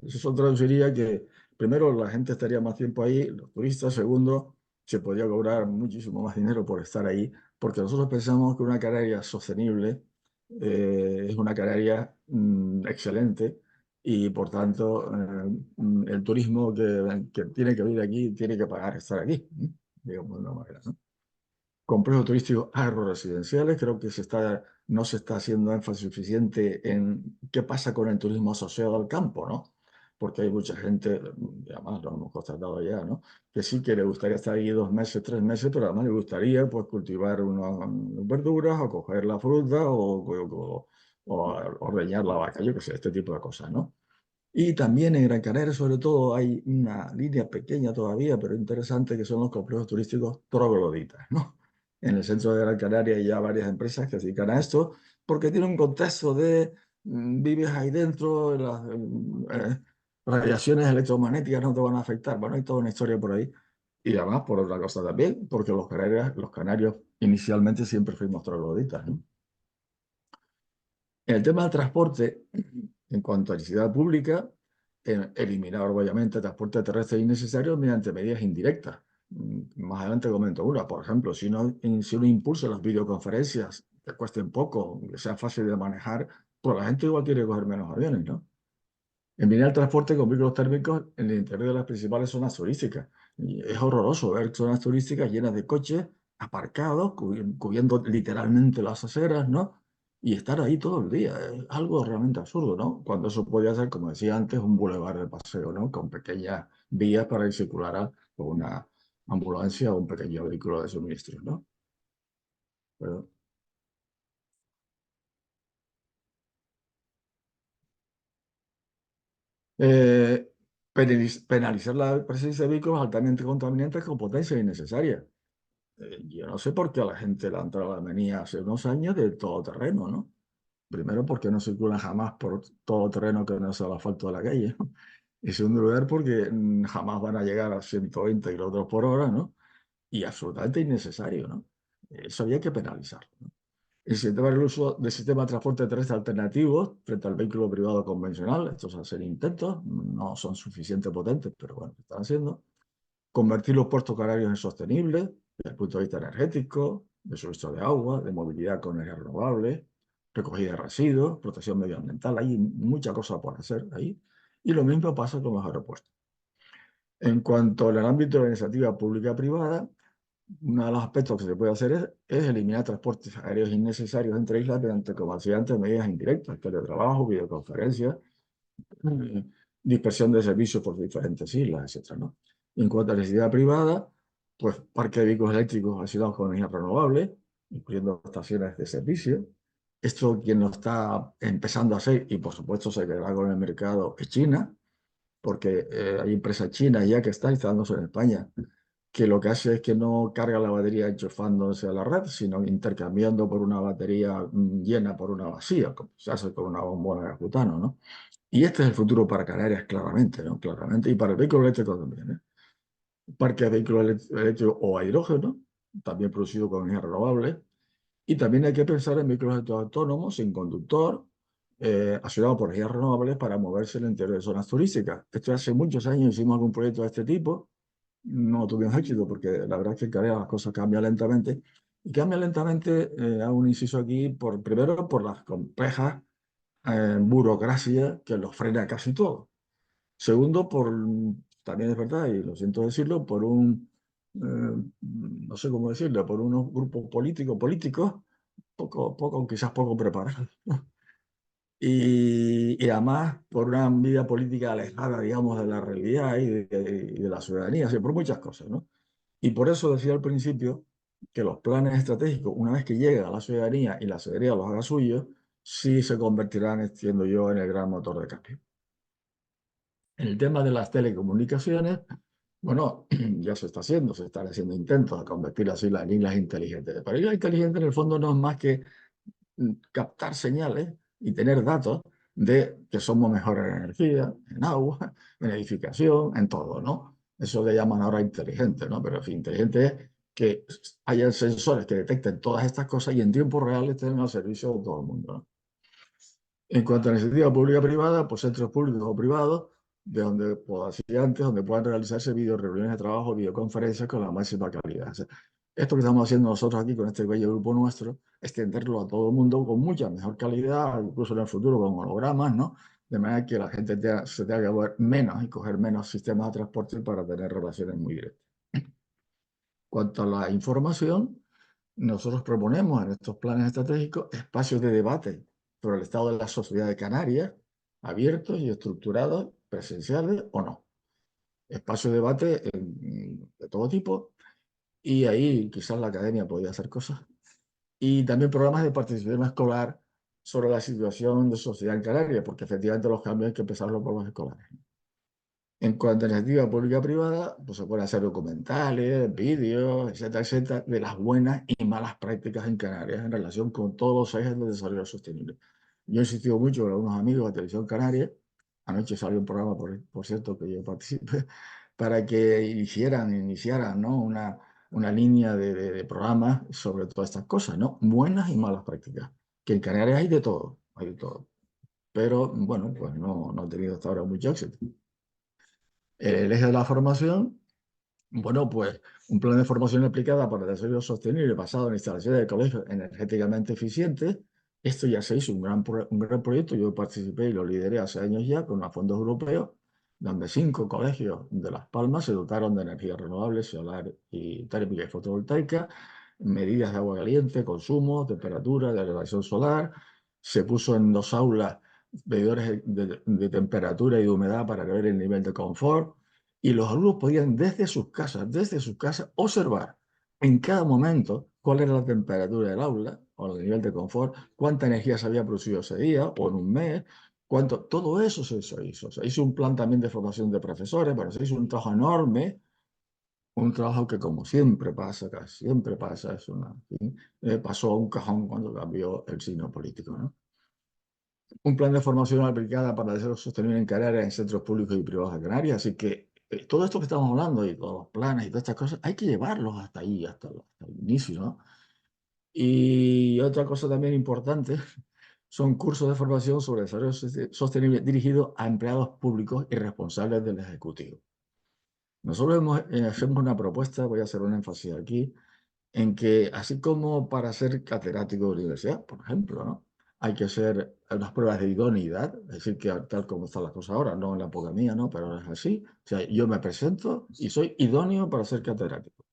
S2: eso traduciría que, primero, la gente estaría más tiempo ahí, los turistas. Segundo, se podría cobrar muchísimo más dinero por estar ahí, porque nosotros pensamos que una Canarias sostenible es una Canarias excelente, y por tanto el turismo que tiene que venir aquí tiene que pagar estar aquí, digamos de una manera, ¿no? Complejos turísticos agroresidenciales, creo que no se está haciendo énfasis suficiente en qué pasa con el turismo asociado al campo, ¿no? Porque hay mucha gente, y además lo hemos constatado ya, ¿no? Que sí que le gustaría estar ahí 2 meses, 3 meses, pero además le gustaría pues cultivar unas verduras, o coger la fruta, o ordeñar la vaca, yo qué sé, este tipo de cosas, ¿no? Y también en Gran Canaria, sobre todo, hay una línea pequeña todavía, pero interesante, que son los complejos turísticos trogloditas, ¿no? En el centro de Gran Canaria hay ya varias empresas que se dedican a esto, porque tiene un contexto de vives ahí dentro, las radiaciones electromagnéticas no te van a afectar. Bueno, hay toda una historia por ahí. Y además, por otra cosa también, porque los canarios inicialmente siempre fuimos trogloditas, ¿no? En el tema del transporte, en cuanto a electricidad pública, eliminar obviamente el transporte terrestre innecesario mediante medidas indirectas. Más adelante comento una. Por ejemplo, si uno impulsa las videoconferencias que cuesten poco, que sea fácil de manejar, pues la gente igual quiere coger menos aviones, ¿no? Eliminar el transporte con vehículos térmicos en el interior de las principales zonas turísticas. Y es horroroso ver zonas turísticas llenas de coches aparcados, cubriendo literalmente las aceras, ¿no? Y estar ahí todo el día. Es algo realmente absurdo, ¿no? Cuando eso podría ser, como decía antes, un bulevar de paseo, ¿no? Con pequeñas vías para que circulara una ambulancia o un pequeño vehículo de suministro, ¿no? Pero, eh, penalizar la presencia de vehículos altamente contaminantes con potencia innecesaria. Yo no sé por qué a la gente le ha entrado la manía hace unos años de todoterreno, ¿no? Primero, porque no circulan jamás por todo terreno que no sea el asfalto de la calle, ¿no? Y en segundo lugar, porque jamás van a llegar a 120 kilómetros por hora, ¿no? Y absolutamente innecesario, ¿no? Eso había que penalizarlo, ¿no? Incentivar el uso de sistemas de transporte terrestre alternativos frente al vehículo privado convencional. Estos hacen intentos, no son suficientemente potentes, pero bueno, lo están haciendo. Convertir los puertos canarios en sostenibles desde el punto de vista energético, de suministro de agua, de movilidad con energías renovables, recogida de residuos, protección medioambiental. Hay mucha cosa por hacer ahí. Y lo mismo pasa con los aeropuertos. En cuanto al ámbito de la iniciativa pública-privada, uno de los aspectos que se puede hacer es eliminar transportes aéreos innecesarios entre islas mediante, como decía antes, medidas indirectas, teletrabajo, videoconferencias, eh, dispersión de servicios por diferentes islas, etcétera, ¿no? Y en cuanto a la necesidad privada, pues parque de vehículos eléctricos asociados con energías renovables, incluyendo estaciones de servicio. Esto quien lo está empezando a hacer, y por supuesto se quedará con el mercado, es China, porque hay empresas chinas ya que están instalándose en España, que lo que hace es que no carga la batería enchufándose a la red, sino intercambiando por una batería llena por una vacía, como se hace con una bombona de butano, ¿no? Y este es el futuro para Canarias, claramente, ¿no? Claramente, y para el vehículo eléctrico también, ¿eh? Parque de vehículos eléctricos o a hidrógeno, también producido con energía renovable. Y también hay que pensar en vehículos eléctricos autónomos, sin conductor, accionados por energías renovables para moverse en el interior de zonas turísticas. Esto hace muchos años hicimos algún proyecto de este tipo, no tuvimos éxito porque la verdad es que en Canarias las cosas cambian lentamente. Y cambian lentamente, hago un inciso aquí, primero por las complejas burocracia que los frena casi todo. Segundo, también es verdad, y lo siento decirlo, no sé cómo decirlo, por unos grupos políticos quizás poco preparados. Y además por una vida política alejada, digamos, de la realidad y de la ciudadanía, así, por muchas cosas, ¿no? Y por eso decía al principio que los planes estratégicos, una vez que llega a la ciudadanía y la ciudadanía los haga suyos, sí se convertirán, entiendo yo, en el gran motor de cambio. En el tema de las telecomunicaciones, bueno, ya se están haciendo intentos de convertir así las islas inteligentes. Pero islas inteligentes en el fondo no es más que captar señales y tener datos de que somos mejores en energía, en agua, en edificación, en todo, ¿no? Eso le llaman ahora inteligente, ¿no? Pero en fin, inteligente es que haya sensores que detecten todas estas cosas y en tiempo real estén al servicio de todo el mundo, ¿no? En cuanto a iniciativa pública-privada, pues centros públicos o privados, de donde, pues, así antes, donde puedan realizarse video reuniones de trabajo, videoconferencias con la máxima calidad. O sea, esto que estamos haciendo nosotros aquí con este bello grupo nuestro, extenderlo a todo el mundo con mucha mejor calidad, incluso en el futuro con hologramas, ¿no? De manera que la gente se tenga que mover menos y coger menos sistemas de transporte para tener relaciones muy directas. Cuanto a la información, nosotros proponemos en estos planes estratégicos espacios de debate sobre el estado de la sociedad de Canarias, abiertos y estructurados, presenciales o no. Espacios de debate de todo tipo, y ahí quizás la academia podría hacer cosas. Y también programas de participación escolar sobre la situación de sociedad en Canarias, porque efectivamente los cambios hay que empezarlos por los escolares. En cuanto a iniciativa pública-privada, pues se pueden hacer documentales, vídeos, etcétera, etcétera, de las buenas y malas prácticas en Canarias en relación con todos los ejes del desarrollo sostenible. Yo he insistido mucho con algunos amigos de Televisión Canaria, anoche salió un programa, por cierto, que yo participé, para que iniciaran, ¿no? una línea de programas sobre todas estas cosas, ¿no? Buenas y malas prácticas, que en Canarias hay de todo. Pero, bueno, pues no he tenido hasta ahora mucho éxito. El eje de la formación, bueno, pues un plan de formación aplicada para el desarrollo sostenible basado en instalaciones de colegios energéticamente eficientes. Esto ya se hizo un gran proyecto, yo participé y lo lideré hace años ya con los fondos europeos, donde 5 colegios de Las Palmas se dotaron de energía renovable, solar y térmica y fotovoltaica, medidas de agua caliente, consumo, temperatura, de elevación solar. Se puso en 2 aulas medidores de temperatura y de humedad para ver el nivel de confort, y los alumnos podían desde sus casas, observar en cada momento cuál era la temperatura del aula o el nivel de confort, cuánta energía se había producido ese día o en un mes, todo eso se hizo. Se hizo un plan también de formación de profesores, pero se hizo un trabajo enorme, un trabajo que como siempre pasa, casi siempre pasa, pasó a un cajón cuando cambió el signo político, ¿no? Un plan de formación aplicada para el desarrollo sostenible en Canarias en centros públicos y privados de Canarias. Así que todo esto que estamos hablando y todos los planes y todas estas cosas, hay que llevarlos hasta ahí, hasta el inicio, ¿no? Y otra cosa también importante son cursos de formación sobre desarrollo sostenible dirigidos a empleados públicos y responsables del Ejecutivo. Nosotros hacemos una propuesta, voy a hacer un énfasis aquí, en que así como para ser catedrático de universidad, por ejemplo, ¿no? hay que hacer unas pruebas de idoneidad, es decir, que tal como está la cosa ahora, no en la época mía, ¿no? Pero es así. O sea, yo me presento y soy idóneo para ser catedrático.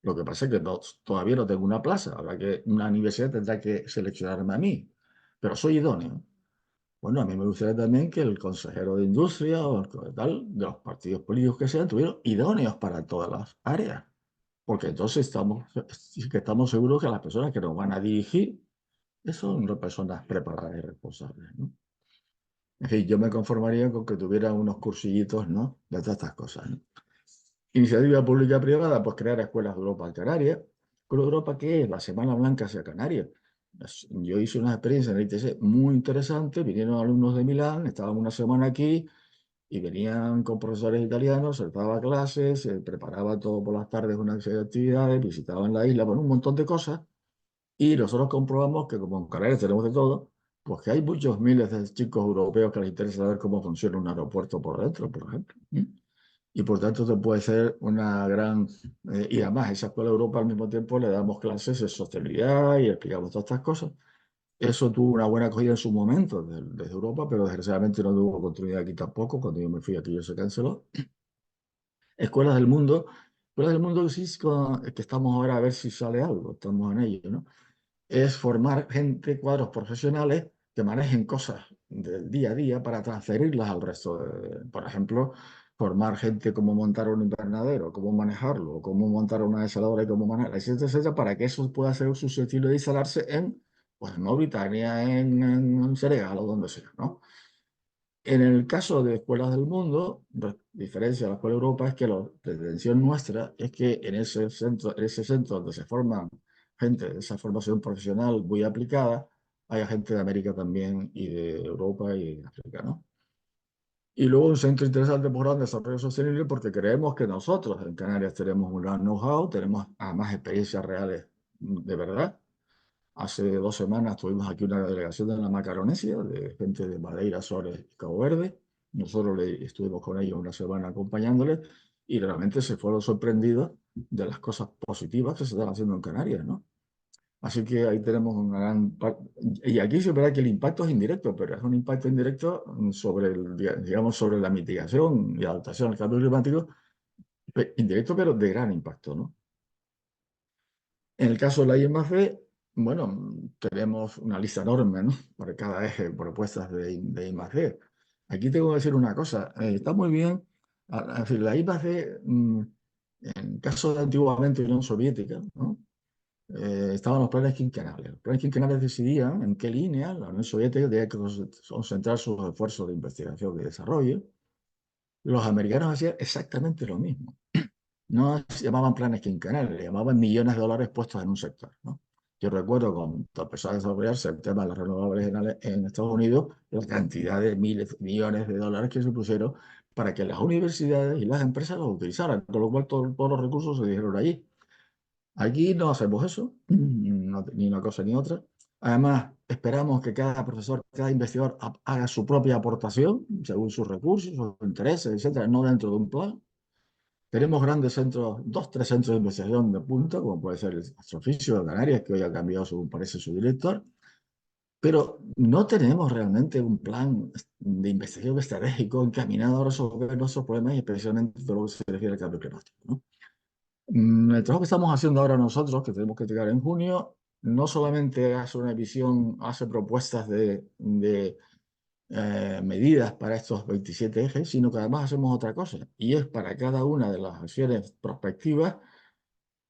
S2: Lo que pasa es que todavía no tengo una plaza, habrá que, una universidad tendrá que seleccionarme a mí, pero soy idóneo. Bueno, a mí me gustaría también que el consejero de industria o tal, de los partidos políticos que sean, tuvieran idóneos para todas las áreas, porque entonces sí que estamos seguros que las personas que nos van a dirigir son personas preparadas y responsables, ¿no? En fin, yo me conformaría con que tuviera unos cursillitos, ¿no? De todas estas cosas, ¿no? Iniciativa pública privada, pues crear escuelas de Europa en Canarias. ¿Escuela de Europa qué es? La Semana Blanca hacia Canarias. Yo hice una experiencia en el ITC muy interesante. Vinieron alumnos de Milán, estaban una semana aquí y venían con profesores italianos, se les daba clases, se preparaba todo por las tardes, una serie de actividades, visitaban la isla, bueno, un montón de cosas. Y nosotros comprobamos que como en Canarias tenemos de todo, pues que hay muchos miles de chicos europeos que les interesa saber cómo funciona un aeropuerto por dentro, por ejemplo. Y por tanto te puede ser una gran... y además, esa Escuela de Europa al mismo tiempo le damos clases de sostenibilidad y explicamos todas estas cosas. Eso tuvo una buena acogida en su momento desde Europa, pero desgraciadamente no tuvo oportunidad aquí tampoco. Cuando yo me fui aquí, se canceló. Escuelas del mundo que sí, que estamos ahora a ver si sale algo, estamos en ello, ¿no? Es formar gente, cuadros profesionales que manejen cosas del día a día para transferirlas al resto. Por ejemplo, formar gente cómo montar un invernadero, cómo manejarlo, cómo montar una desaladora y cómo manejarla, etcétera, etcétera, para que eso pueda ser susceptible de instalarse en, pues, en Mauritania, en Senegal o donde sea, ¿no? En el caso de escuelas del mundo, la diferencia de la Escuela de Europa es que la pretensión nuestra es que en ese centro donde se forman gente de esa formación profesional muy aplicada, haya gente de América también y de Europa y de África, ¿no? Y luego un centro interesante por el desarrollo sostenible porque creemos que nosotros en Canarias tenemos un gran know-how, tenemos además experiencias reales de verdad. Hace 2 semanas tuvimos aquí una delegación de la Macaronesia, de gente de Madeira, Azores y Cabo Verde. Nosotros estuvimos con ellos una semana acompañándoles y realmente se fueron sorprendidos de las cosas positivas que se están haciendo en Canarias, ¿no? Así que ahí tenemos una gran parte. Y aquí se verá que el impacto es indirecto, pero es un impacto indirecto sobre, digamos, sobre la mitigación y adaptación al cambio climático, indirecto, pero de gran impacto, ¿no? En el caso de la I+D, bueno, tenemos una lista enorme, ¿no? Por cada eje de propuestas de I+D. Aquí tengo que decir una cosa, está muy bien, en fin, la I+D, en caso de antiguamente Unión Soviética, ¿no? Estaban los planes quinquenales. Los planes quinquenales decidían en qué línea la Unión Soviética tenía que concentrar sus esfuerzos de investigación y desarrollo. Los americanos hacían exactamente lo mismo. No se llamaban planes quinquenales, le llamaban millones de dólares puestos en un sector, ¿no? Yo recuerdo cuando empezó a desarrollarse el tema de las renovables en Estados Unidos, la cantidad de miles, millones de dólares que se pusieron para que las universidades y las empresas los utilizaran, con lo cual todos los recursos se dieron allí. Aquí no hacemos eso, ni una cosa ni otra. Además, esperamos que cada profesor, cada investigador haga su propia aportación según sus recursos, sus intereses, etcétera, no dentro de un plan. Tenemos grandes centros, 2, 3 centros de investigación de punta, como puede ser el Astrofisio de Canarias, que hoy ha cambiado, según parece, su director, pero no tenemos realmente un plan de investigación estratégico encaminado a resolver nuestros problemas, y especialmente todo lo que se refiere al cambio climático, ¿no? El trabajo que estamos haciendo ahora nosotros, que tenemos que llegar en junio, no solamente hace una visión, hace propuestas de medidas para estos 27 ejes, sino que además hacemos otra cosa, y es para cada una de las acciones prospectivas,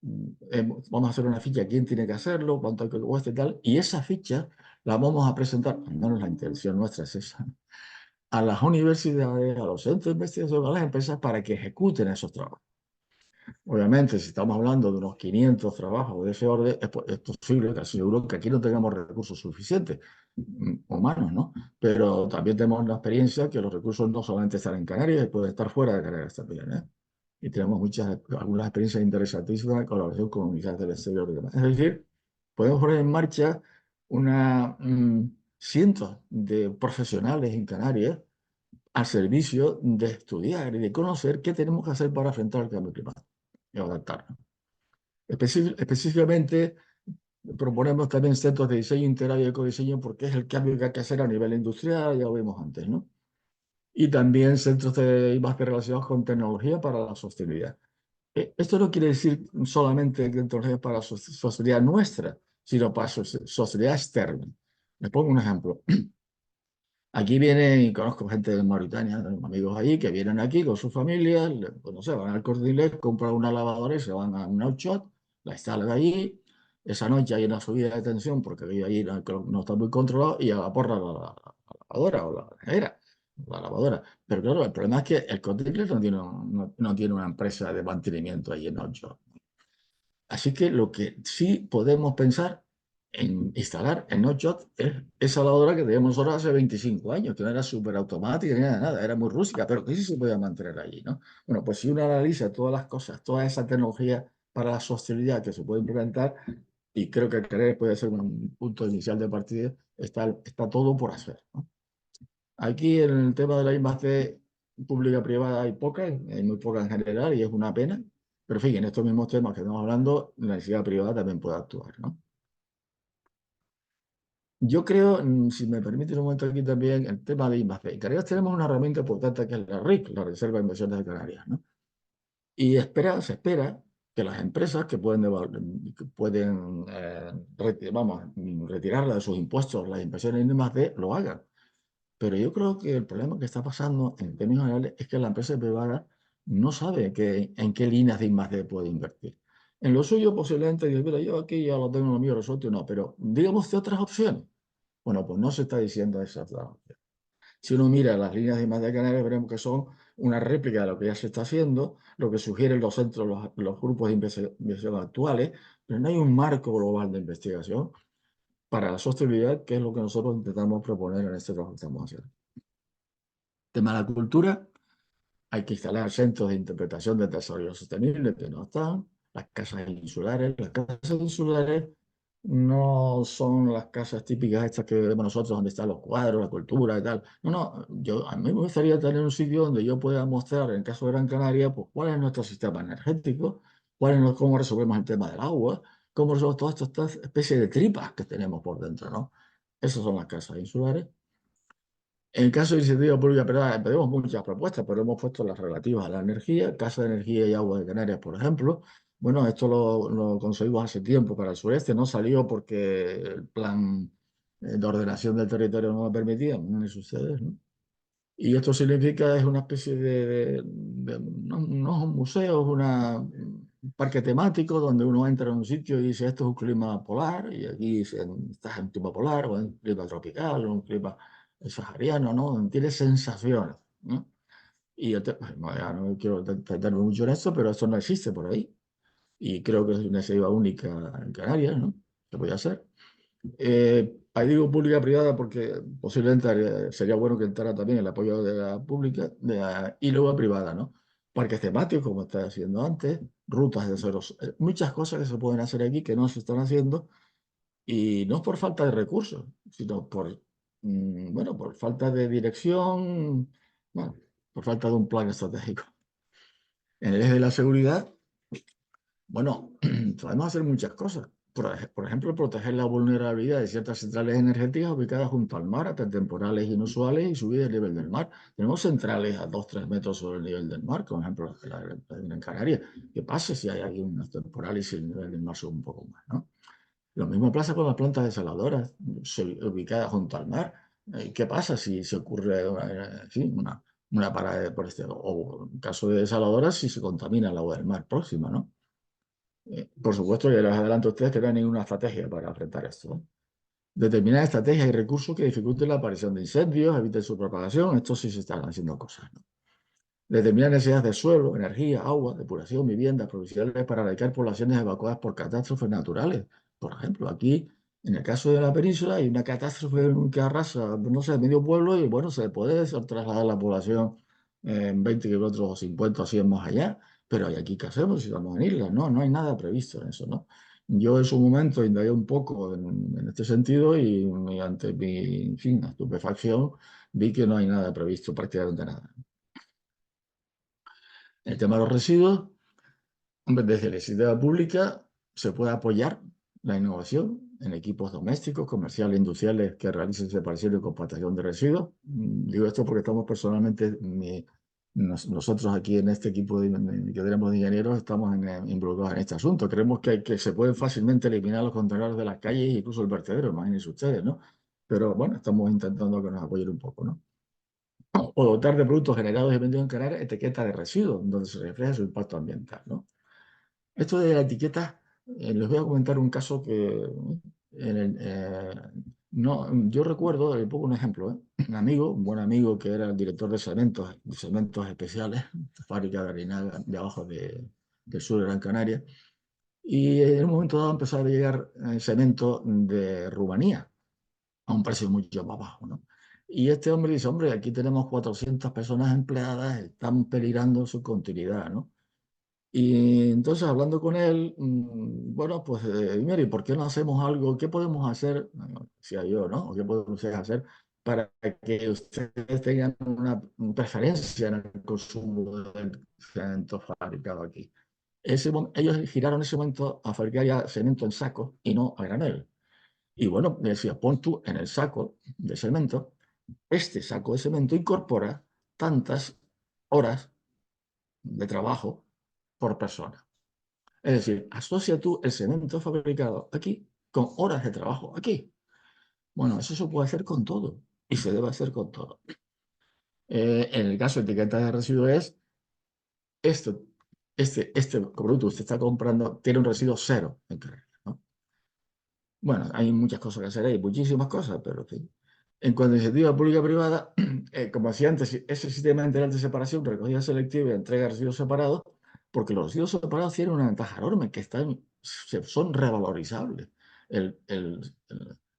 S2: vamos a hacer una ficha, quién tiene que hacerlo, cuánto hay que cueste y tal, y esa ficha la vamos a presentar, al menos la intención nuestra es esa, a las universidades, a los centros de investigación, a las empresas para que ejecuten esos trabajos. Obviamente, si estamos hablando de unos 500 trabajos de ese orden, es posible, casi seguro, que aquí no tengamos recursos suficientes, humanos, ¿no? Pero también tenemos la experiencia que los recursos no solamente están en Canarias, pueden estar fuera de Canarias también, ¿eh? Y tenemos algunas experiencias interesantísimas en colaboración con unidades del exterior y demás. Es decir, podemos poner en marcha cientos de profesionales en Canarias al servicio de estudiar y de conocer qué tenemos que hacer para enfrentar el cambio climático y adaptarnos. Específicamente, proponemos también centros de diseño integral y ecodiseño porque es el cambio que hay que hacer a nivel industrial, ya lo vimos antes, ¿no? Y también centros de I+D relacionados con tecnología para la sostenibilidad. Esto no quiere decir solamente tecnología para la sostenibilidad nuestra, sino para sostenibilidad externa. Les pongo un ejemplo. Aquí vienen, y conozco gente de Mauritania, tengo amigos allí que vienen aquí con sus familias, pues no sé, van al Corte Inglés, compran una lavadora y se van a un outshot, la instalan allí. Esa noche hay una subida de tensión porque allí no está muy controlado y a la porra la lavadora o la nevera, la lavadora. Pero claro, el problema es que el Corte Inglés no tiene una empresa de mantenimiento allí en outshot. Así que lo que sí podemos pensar en instalar en NodeJot es esa lavadora que teníamos nosotros hace 25 años, que no era súper automática ni nada, era muy rústica, pero que sí se podía mantener allí, ¿no? Bueno, pues si uno analiza todas las cosas, toda esa tecnología para la sostenibilidad que se puede implementar, y creo que CREER puede ser un punto inicial de partida, está todo por hacer, ¿no? Aquí en el tema de la I+D pública-privada hay poca, hay muy poca en general y es una pena. Pero en fin, en estos mismos temas que estamos hablando, la iniciativa privada también puede actuar, ¿no? Yo creo, si me permite un momento aquí también, el tema de I+D. En Canarias tenemos una herramienta importante que es la RIC, la Reserva de Inversiones de Canarias, ¿no? Y se espera que las empresas que pueden retirarla de sus impuestos las inversiones en I+D lo hagan. Pero yo creo que el problema que está pasando en términos generales es que la empresa privada no sabe en qué líneas de I+D puede invertir. En lo suyo posiblemente dice, mira, yo aquí ya lo tengo lo mío resuelto, no, pero digamos de otras opciones. Bueno, pues no se está diciendo esas dos opciones. Si uno mira las líneas de I+D canarias, veremos que son una réplica de lo que ya se está haciendo, lo que sugieren los centros, los grupos de investigación actuales, pero no hay un marco global de investigación para la sostenibilidad, que es lo que nosotros intentamos proponer en este trabajo que estamos haciendo. Tema de la cultura, hay que instalar centros de interpretación del desarrollo sostenible que no están, las casas insulares. Las casas insulares no son las casas típicas estas que vemos nosotros, donde están los cuadros, la cultura y tal. No, no, a mí me gustaría tener un sitio donde yo pueda mostrar, en el caso de Gran Canaria, pues cuál es nuestro sistema energético, cómo resolvemos el tema del agua, cómo resolvemos todas estas especies de tripas que tenemos por dentro, ¿no? Esas son las casas insulares. En el caso de iniciativa pública privada, tenemos muchas propuestas, pero hemos puesto las relativas a la energía, Casa de Energía y Agua de Canarias, por ejemplo. Bueno, esto lo conseguimos hace tiempo para el sureste, no salió porque el plan de ordenación del territorio no lo permitía, no es ustedes, ¿no? Y esto significa, es una especie no es un museo, es un parque temático donde uno entra en un sitio y dice, esto es un clima polar, y aquí estás en un clima polar, o en un clima tropical, o en un clima sahariano, ¿no? Tiene sensaciones, ¿no? Y bueno, ya no quiero detenerme mucho en esto, pero esto no existe por ahí. Y creo que es una iniciativa única en Canarias, ¿no? Se puede hacer. Ahí digo pública-privada porque posiblemente sería bueno que entrara también el apoyo de la pública y luego privada, ¿no? Parques temáticos, como estaba haciendo antes, rutas de ceros, muchas cosas que se pueden hacer aquí que no se están haciendo y no es por falta de recursos, sino bueno, por falta de dirección, bueno, por falta de un plan estratégico. En el eje de la seguridad, bueno, podemos hacer muchas cosas. Por ejemplo, proteger la vulnerabilidad de ciertas centrales energéticas ubicadas junto al mar, hasta temporales inusuales y subir el nivel del mar. Tenemos centrales a 2 o 3 metros sobre el nivel del mar, por ejemplo, en Canarias. ¿Qué pasa si hay aquí unas temporales y el nivel del mar sube un poco más, ¿no? Lo mismo pasa con las plantas desaladoras ubicadas junto al mar. ¿Qué pasa si se ocurre una parada por este? O en caso de desaladoras, si se contamina el agua del mar próxima, ¿no? Por supuesto, ya les adelanto a ustedes que no hay ninguna estrategia para enfrentar esto, ¿no? Determinar estrategias y recursos que dificulten la aparición de incendios, eviten su propagación, esto sí se están haciendo cosas, ¿no? Determinar necesidades de suelo, energía, agua, depuración, viviendas provisionales para erradicar poblaciones evacuadas por catástrofes naturales. Por ejemplo, aquí, en el caso de la península, hay una catástrofe que arrasa, no sé, medio pueblo y bueno, se puede trasladar la población en 20 kilómetros o 50 o 100 más allá, pero ¿y aquí qué hacemos si estamos en islas? No, no hay nada previsto en eso, ¿no? Yo en su momento indagué un poco en este sentido y mediante mi, en fin, estupefacción, vi que no hay nada previsto, prácticamente nada. El tema de los residuos, hombre, desde la iniciativa pública se puede apoyar la innovación en equipos domésticos, comerciales, industriales que realicen separación y compactación de residuos. Digo esto porque estamos personalmente, nosotros aquí en este equipo que tenemos de ingenieros estamos involucrados en este asunto. Creemos que se pueden fácilmente eliminar los contenedores de las calles e incluso el vertedero, imagínense ustedes, ¿no? Pero bueno, estamos intentando que nos apoyen un poco, ¿no? O dotar de productos generados y vendidos en Canarias etiqueta de residuos, donde se refleja su impacto ambiental, ¿no? Esto de la etiqueta, les voy a comentar un caso que no, yo recuerdo, le pongo un ejemplo, un amigo, un buen amigo que era el director de cementos especiales, fábrica de Arinaga, de abajo del sur de Gran Canaria, y en un momento dado empezó a llegar cemento de Rumanía a un precio mucho más bajo, ¿no? Y este hombre dice, hombre, aquí tenemos 400 personas empleadas, están peligrando su continuidad, ¿no? Y entonces hablando con él, bueno, pues, mire, ¿por qué no hacemos algo? ¿Qué podemos hacer? Bueno, decía yo, ¿no? ¿O qué podemos ustedes hacer para que ustedes tengan una preferencia en el consumo del cemento fabricado aquí? Ellos giraron ese momento a fabricar ya cemento en saco y no a granel. Y bueno, me decía, pon tú en el saco de cemento, este saco de cemento incorpora tantas horas de trabajo por persona. Es decir, asocia tú el cemento fabricado aquí con horas de trabajo aquí. Bueno, eso se puede hacer con todo y se debe hacer con todo. En el caso de etiqueta de residuos es esto, este producto que usted está comprando tiene un residuo cero en carga, ¿no? Bueno, hay muchas cosas que hacer ahí, muchísimas cosas, pero en fin. En cuanto a iniciativa pública-privada, como hacía antes, ese sistema integral de separación, recogida selectiva y entrega de residuos separados, porque los residuos separados tienen una ventaja enorme, que son revalorizables.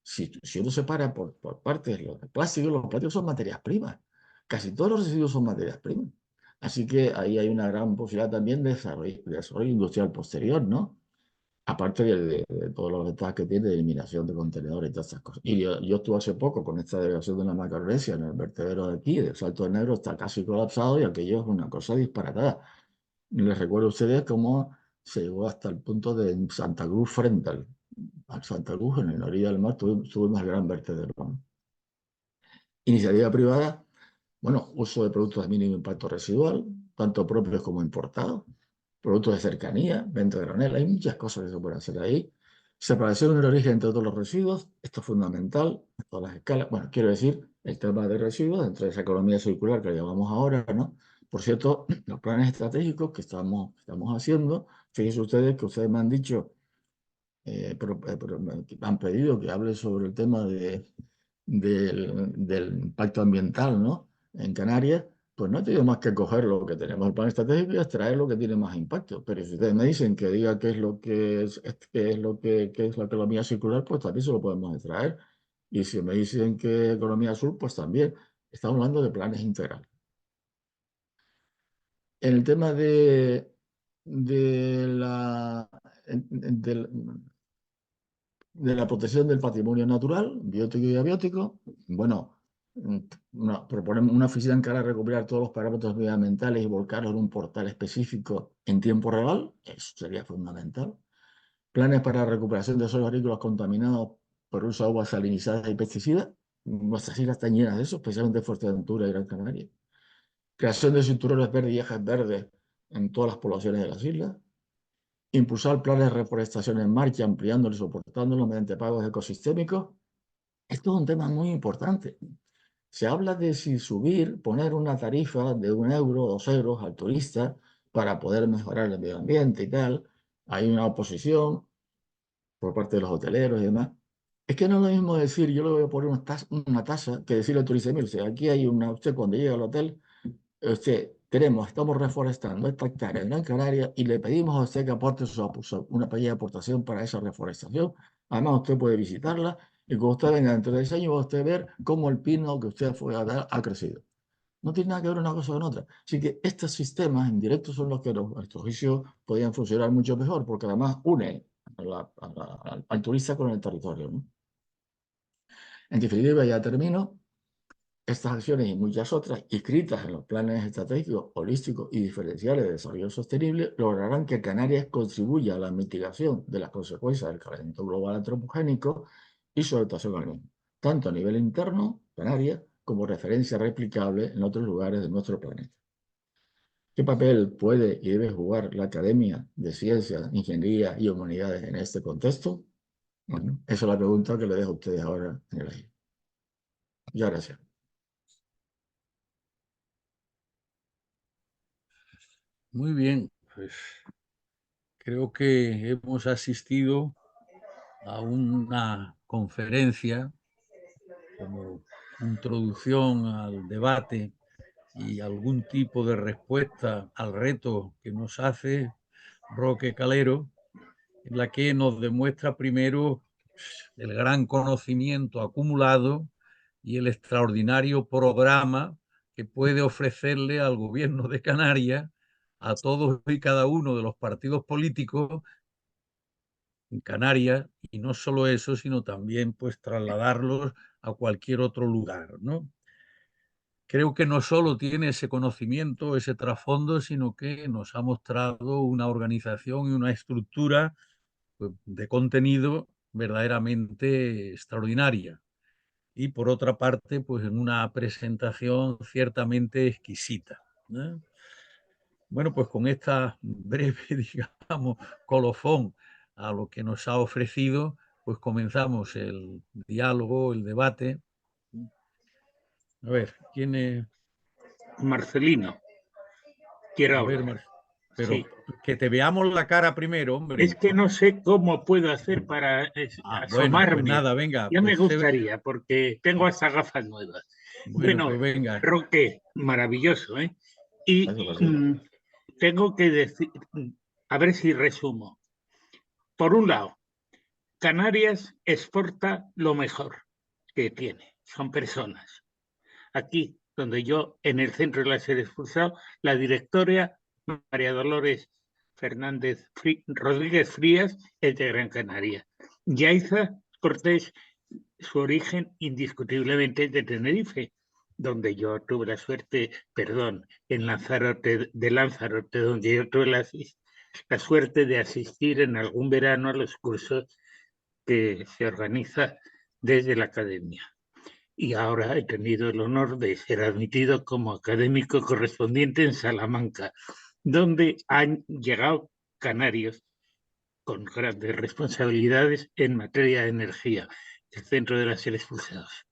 S2: Si uno separa por partes los plásticos son materias primas. Casi todos los residuos son materias primas. Así que ahí hay una gran posibilidad también de desarrollo industrial posterior, ¿no? Aparte de todos los ventajas que tiene de eliminación de contenedores y todas esas cosas. Y yo estuve hace poco con esta delegación de la Macaronesia en el vertedero de aquí, de Salto de Negro, está casi colapsado y aquello es una cosa disparatada. Y les recuerdo a ustedes cómo se llegó hasta el punto de Santa Cruz frente al Santa Cruz, en la orilla del mar, tuvimos el gran vertedero, ¿no? Iniciativa privada, bueno, uso de productos de mínimo impacto residual, tanto propios como importados, productos de cercanía, venta de granel, hay muchas cosas que se pueden hacer ahí. Separación del origen entre todos los residuos, esto es fundamental, en todas las escalas. Bueno, quiero decir, el tema de residuos dentro de esa economía circular que llamamos ahora, ¿no? Por cierto, los planes estratégicos que estamos haciendo, fíjense ustedes que ustedes me han dicho, me han pedido que hable sobre el tema del impacto ambiental, ¿no? En Canarias, pues no he tenido más que coger lo que tenemos el plan estratégico y extraer lo que tiene más impacto. Pero si ustedes me dicen que diga qué es lo que qué es la economía circular, pues también se lo podemos extraer. Y si me dicen que economía azul, pues también. Estamos hablando de planes integrales. En el tema de la, del- de la protección del patrimonio natural, biótico y abiótico. Bueno, proponemos una oficina encargada de recuperar todos los parámetros medioambientales y volcarlos en un portal específico en tiempo real. Eso sería fundamental. Planes para la recuperación de suelos agrícolas contaminados por uso de aguas salinizadas y pesticidas. Nuestras islas están llenas de eso, especialmente Fuerteventura y Gran Canaria. Creación de cinturones verdes y ejes verdes en todas las poblaciones de las islas. Impulsar planes de reforestación en marcha, ampliándolos y soportándolos mediante pagos ecosistémicos. Esto es un tema muy importante. Se habla de si subir, poner una tarifa de 1 euro, 2 euros al turista para poder mejorar el medio ambiente y tal. Hay una oposición por parte de los hoteleros y demás. Es que no es lo mismo decir, yo le voy a poner una tasa que decirle al turista, mire, aquí hay usted cuando llega al hotel estamos reforestando esta hectárea en Gran Canaria y le pedimos a usted que aporte una pequeña aportación para esa reforestación. Además, usted puede visitarla y cuando usted venga dentro de 6 años, va a usted ver cómo el pino que usted fue a dar ha crecido. No tiene nada que ver una cosa con otra. Así que estos sistemas indirectos son los que, a nuestro juicio, podían funcionar mucho mejor, porque además une al turista con el territorio, ¿no? En definitiva, ya termino. Estas acciones y muchas otras, inscritas en los planes estratégicos, holísticos y diferenciales de desarrollo sostenible, lograrán que Canarias contribuya a la mitigación de las consecuencias del calentamiento global antropogénico y su adaptación al mismo, tanto a nivel interno, Canarias, como referencia replicable en otros lugares de nuestro planeta. ¿Qué papel puede y debe jugar la Academia de Ciencias, Ingeniería y Humanidades en este contexto? Bueno, esa es la pregunta que le dejo a ustedes ahora en el aire. Muchas gracias.
S1: Muy bien, pues creo que hemos asistido a una conferencia como introducción al debate y algún tipo de respuesta al reto que nos hace Roque Calero, en la que nos demuestra primero el gran conocimiento acumulado y el extraordinario programa que puede ofrecerle al gobierno de Canarias, a todos y cada uno de los partidos políticos en Canarias, y no solo eso, sino también pues trasladarlos a cualquier otro lugar, ¿no? Creo que no solo tiene ese conocimiento, ese trasfondo, sino que nos ha mostrado una organización y una estructura pues, de contenido verdaderamente extraordinaria. Y por otra parte, pues en una presentación ciertamente exquisita, ¿no? Bueno, pues con esta breve, digamos, colofón a lo que nos ha ofrecido, pues comenzamos el diálogo, el debate. A ver, ¿quién es?
S3: Marcelino, quiero
S1: A ver,
S3: hablar.
S1: pero
S3: Sí.
S1: que te veamos la cara primero,
S3: Es
S1: hombre.
S3: que no sé cómo puedo hacer para
S1: Bueno, pues
S3: asomarme.
S1: nada, venga,
S3: Ya me
S1: pues
S3: gustaría, porque tengo hasta gafas nuevas.
S1: bueno,
S3: Bueno,
S1: pues venga.
S3: Roque, maravilloso, ¿eh? Y tengo que decir, a ver si resumo. Por un lado, Canarias exporta lo mejor que tiene, son personas. Aquí, donde yo, en el centro de la sede expulsado, la directora María Dolores Fernández Rodríguez Frías es de Gran Canaria. Yaiza Cortés, su origen indiscutiblemente es de Tenerife, donde yo tuve la suerte, perdón, en Lanzarote, de Lanzarote, donde yo tuve la suerte de asistir en algún verano a los cursos que se organiza desde la academia. Y ahora he tenido el honor de ser admitido como académico correspondiente en Salamanca, donde han llegado canarios con grandes responsabilidades en materia de energía, el centro de las expulsados.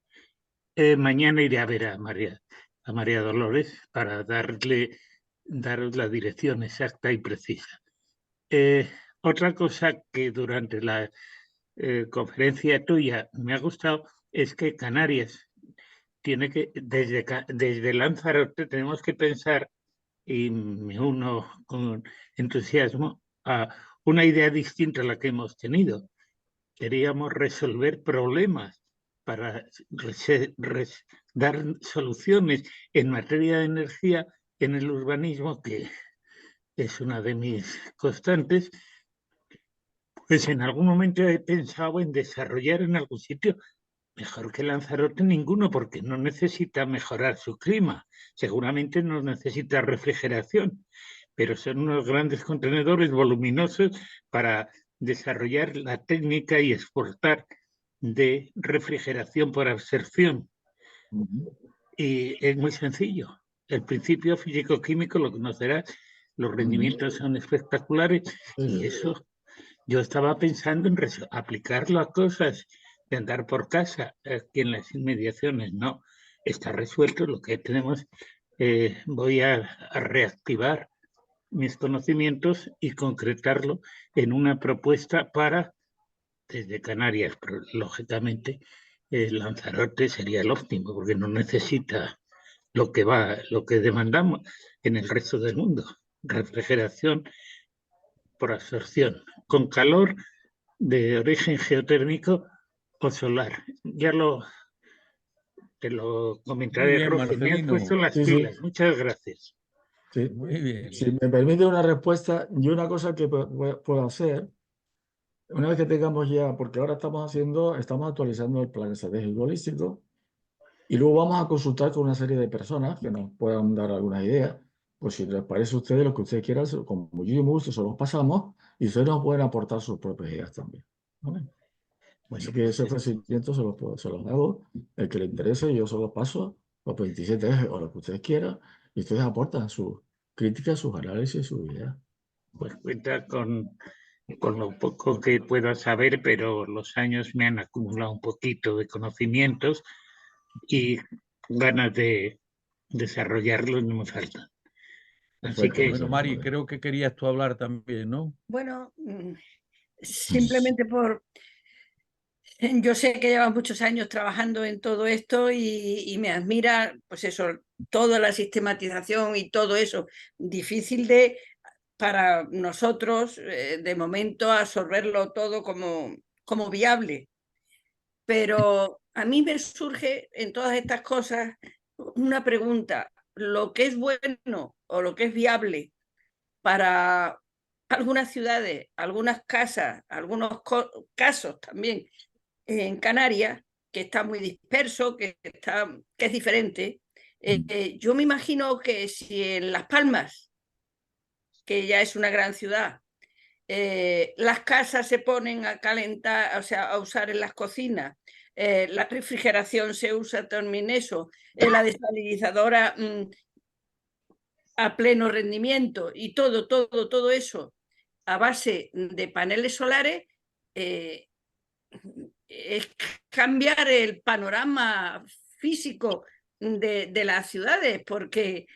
S3: Mañana iré a ver a María Dolores para daros la dirección exacta y precisa. Otra cosa que durante la conferencia tuya me ha gustado es que Canarias tiene que, desde Lanzarote tenemos que pensar, y me uno con entusiasmo, a una idea distinta a la que hemos tenido. Queríamos resolver problemas para dar soluciones en materia de energía en el urbanismo, que es una de mis constantes. Pues en algún momento he pensado en desarrollar en algún sitio mejor que Lanzarote ninguno, porque no necesita mejorar su clima. Seguramente no necesita refrigeración, pero son unos grandes contenedores voluminosos para desarrollar la técnica y exportar de refrigeración por absorción. Y es muy sencillo. El principio físico-químico lo conocerás, los rendimientos son espectaculares y eso yo estaba pensando en aplicarlo a cosas de andar por casa aquí en las inmediaciones. No, está resuelto lo que tenemos. Voy a reactivar mis conocimientos y concretarlo en una propuesta para desde Canarias, pero lógicamente Lanzarote sería el óptimo porque no necesita lo que demandamos en el resto del mundo, refrigeración por absorción, con calor de origen geotérmico o solar. Te lo
S1: Muy
S3: comentaré,
S1: bien,
S3: Roque. Me has puesto
S1: Marcelino.
S3: las pilas. Muchas gracias.
S2: Sí.
S1: Muy bien.
S2: Si me permite una respuesta, y una cosa que puedo hacer, una vez que tengamos ya, porque ahora estamos actualizando el plan estratégico holístico, Y luego vamos a consultar con una serie de personas que nos puedan dar algunas ideas. Pues si les parece a ustedes lo que ustedes quieran, con muchísimo gusto se los pasamos y ustedes nos pueden aportar sus propias ideas también. ¿Vale? Así
S3: Bueno,
S2: que ese
S3: pues
S2: ofrecimiento se los hago. El que le interese, yo se los paso, los 27 ejes o lo que ustedes quieran, y ustedes aportan sus críticas, sus análisis, sus ideas.
S3: pues cuenta con lo poco que pueda saber, pero los años me han acumulado un poquito de conocimientos y ganas de desarrollarlos no me faltan. Así
S2: Perfecto,
S3: que
S1: Bueno,
S2: perfecto, muy
S1: Mari,
S2: bien.
S1: creo que querías tú hablar también, ¿no?
S4: Bueno, simplemente yo sé que llevas muchos años trabajando en todo esto y me admira, pues eso, toda la sistematización y todo eso, difícil para nosotros, de momento, absorberlo todo como viable. Pero a mí me surge en todas estas cosas una pregunta: ¿lo que es bueno o lo que es viable para algunas ciudades, algunas casas, algunos casos también en Canarias, que está muy disperso, que es diferente? Yo me imagino que si en Las Palmas, que ya es una gran ciudad, las casas se ponen a calentar, o sea, a usar en las cocinas, la refrigeración se usa también eso, la desalinizadora a pleno rendimiento y todo eso a base de paneles solares, es cambiar el panorama físico de las ciudades, porque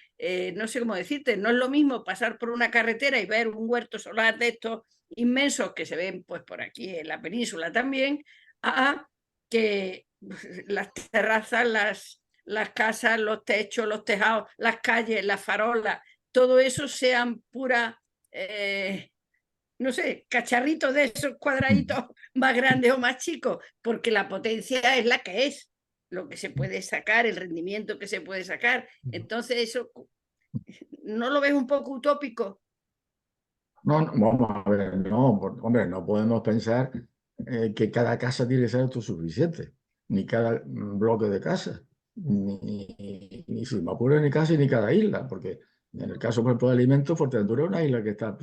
S4: no sé cómo decirte, no es lo mismo pasar por una carretera y ver un huerto solar de estos inmensos que se ven pues por aquí en la península también, a que las terrazas, las casas, los techos, los tejados, las calles, las farolas, todo eso sean pura, no sé, cacharritos de esos cuadraditos más grandes o más chicos, porque la potencia es la que es, lo que se puede sacar, el rendimiento que se puede sacar. Entonces, eso, ¿no lo ves un poco utópico?
S2: No, no, vamos a ver, no, hombre, no podemos pensar que cada casa tiene que ser autosuficiente, ni cada bloque de casa, ni si me apuro, ni casi, ni cada isla, porque en el caso, por ejemplo, de alimentos, Fuerteventura es una isla que está,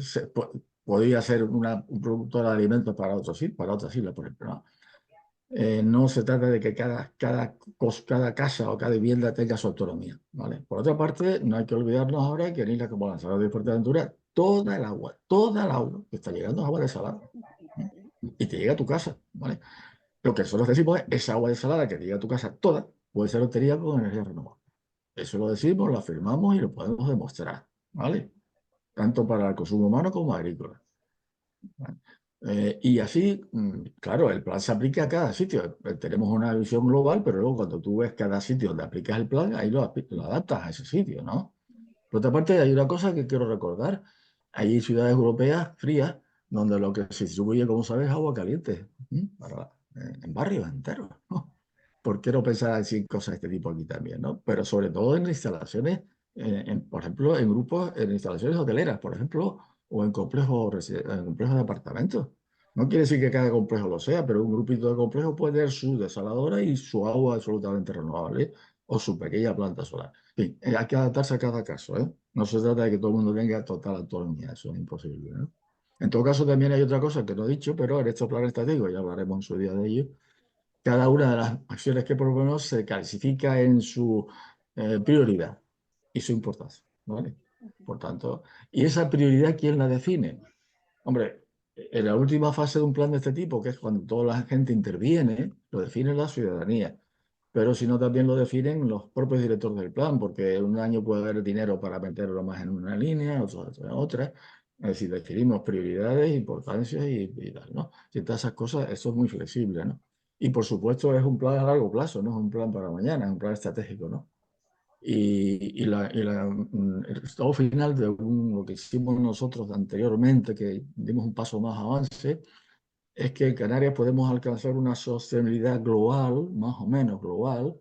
S2: podría ser un productor de alimentos para para otras islas, por ejemplo, ¿no? No se trata de que cada casa o cada vivienda tenga su autonomía, ¿vale? Por otra parte, no hay que olvidarnos ahora que en islas como Lanzarote de Fuerteventura, toda el agua que está llegando es agua desalada, ¿eh? Y te llega a tu casa, ¿vale? Lo que nosotros decimos es: esa agua desalada que te llega a tu casa toda puede ser obtenida con energía renovable. Eso lo decimos, lo afirmamos y lo podemos demostrar, ¿vale? Tanto para el consumo humano como agrícola. Y así, claro, el plan se aplica a cada sitio. Tenemos una visión global, pero luego cuando tú ves cada sitio donde aplicas el plan, ahí lo adaptas a ese sitio, ¿no? Por otra parte, hay una cosa que quiero recordar. Hay ciudades europeas frías donde lo que se distribuye, como sabes, es agua caliente, en barrios enteros, ¿no? ¿Por qué no pensar así en cosas de este tipo aquí también, ¿no? Pero sobre todo en instalaciones, por ejemplo, en grupos, en instalaciones hoteleras, por ejemplo, o en complejos de apartamentos. No quiere decir que cada complejo lo sea, pero un grupito de complejos puede tener su desaladora y su agua absolutamente renovable o su pequeña planta solar. En fin, hay que adaptarse a cada caso, ¿eh? No se trata de que todo el mundo tenga total autonomía, eso es imposible, ¿no? En todo caso, también hay otra cosa que no he dicho, pero en estos planes estratégicos, ya hablaremos en su día de ello, cada una de las acciones que proponemos se clasifica en su prioridad y su importancia, ¿vale? Por tanto, ¿y esa prioridad quién la define? Hombre, en la última fase de un plan de este tipo, que es cuando toda la gente interviene, lo define la ciudadanía. Pero si no, también lo definen los propios directores del plan, porque un año puede haber dinero para meterlo más en una línea, otro en otra. Es decir, definimos prioridades, importancias y tal, ¿no? Y todas esas cosas, eso es muy flexible, ¿no? Y por supuesto es un plan a largo plazo, no es un plan para mañana, es un plan estratégico, ¿no? El resultado final de lo que hicimos nosotros anteriormente, que dimos un paso más avance, es que en Canarias podemos alcanzar una sostenibilidad global, más o menos global,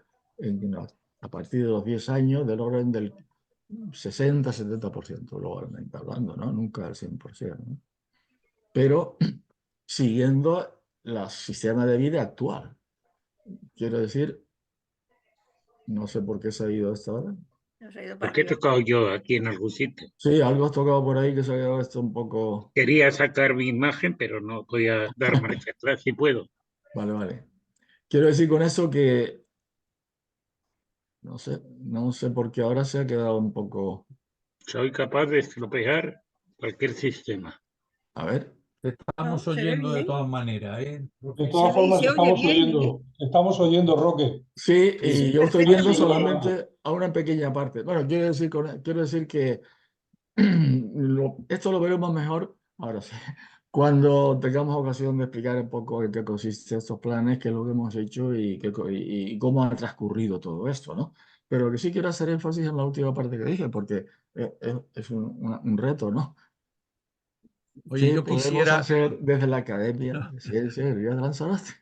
S2: a partir de los 10 años, del orden del 60-70% globalmente hablando, ¿no? Nunca al 100%, ¿no? Pero siguiendo el sistema de vida actual. Quiero decir, No sé por qué se ha ido esta hora.
S4: Nos ha ido para
S3: Porque he
S4: arriba.
S3: tocado yo aquí en algún sitio.
S2: Sí, algo has tocado por ahí que se ha quedado esto un poco...
S3: Quería sacar mi imagen, pero no voy a dar marcha atrás si puedo.
S2: Vale, vale. Quiero decir con eso que no sé por qué ahora se ha quedado un poco...
S3: Soy capaz de estropear cualquier sistema.
S2: A ver.
S1: Te
S4: No,
S1: estamos
S4: se ve
S1: oyendo de
S4: bien.
S1: todas maneras, ¿eh?
S5: De
S4: Se
S5: todas
S4: ve y
S5: formas,
S4: se oye bien, ¿eh?
S5: te estamos oyendo, Roque.
S2: Sí,
S4: Sí,
S2: y yo estoy viendo
S4: perfectamente.
S2: solamente a una pequeña parte. Bueno, quiero decir que esto lo veremos mejor, ahora sí, cuando tengamos ocasión de explicar un poco en qué consisten estos planes, qué es lo que hemos hecho y cómo ha transcurrido todo esto, ¿no? Pero lo que sí quiero hacer énfasis en la última parte que dije, porque es un reto, ¿no?
S1: Oye,
S2: ¿Qué
S1: yo
S2: podemos
S1: quisiera,
S2: hacer desde la Academia de Ciencias y Vida de Lanzarote?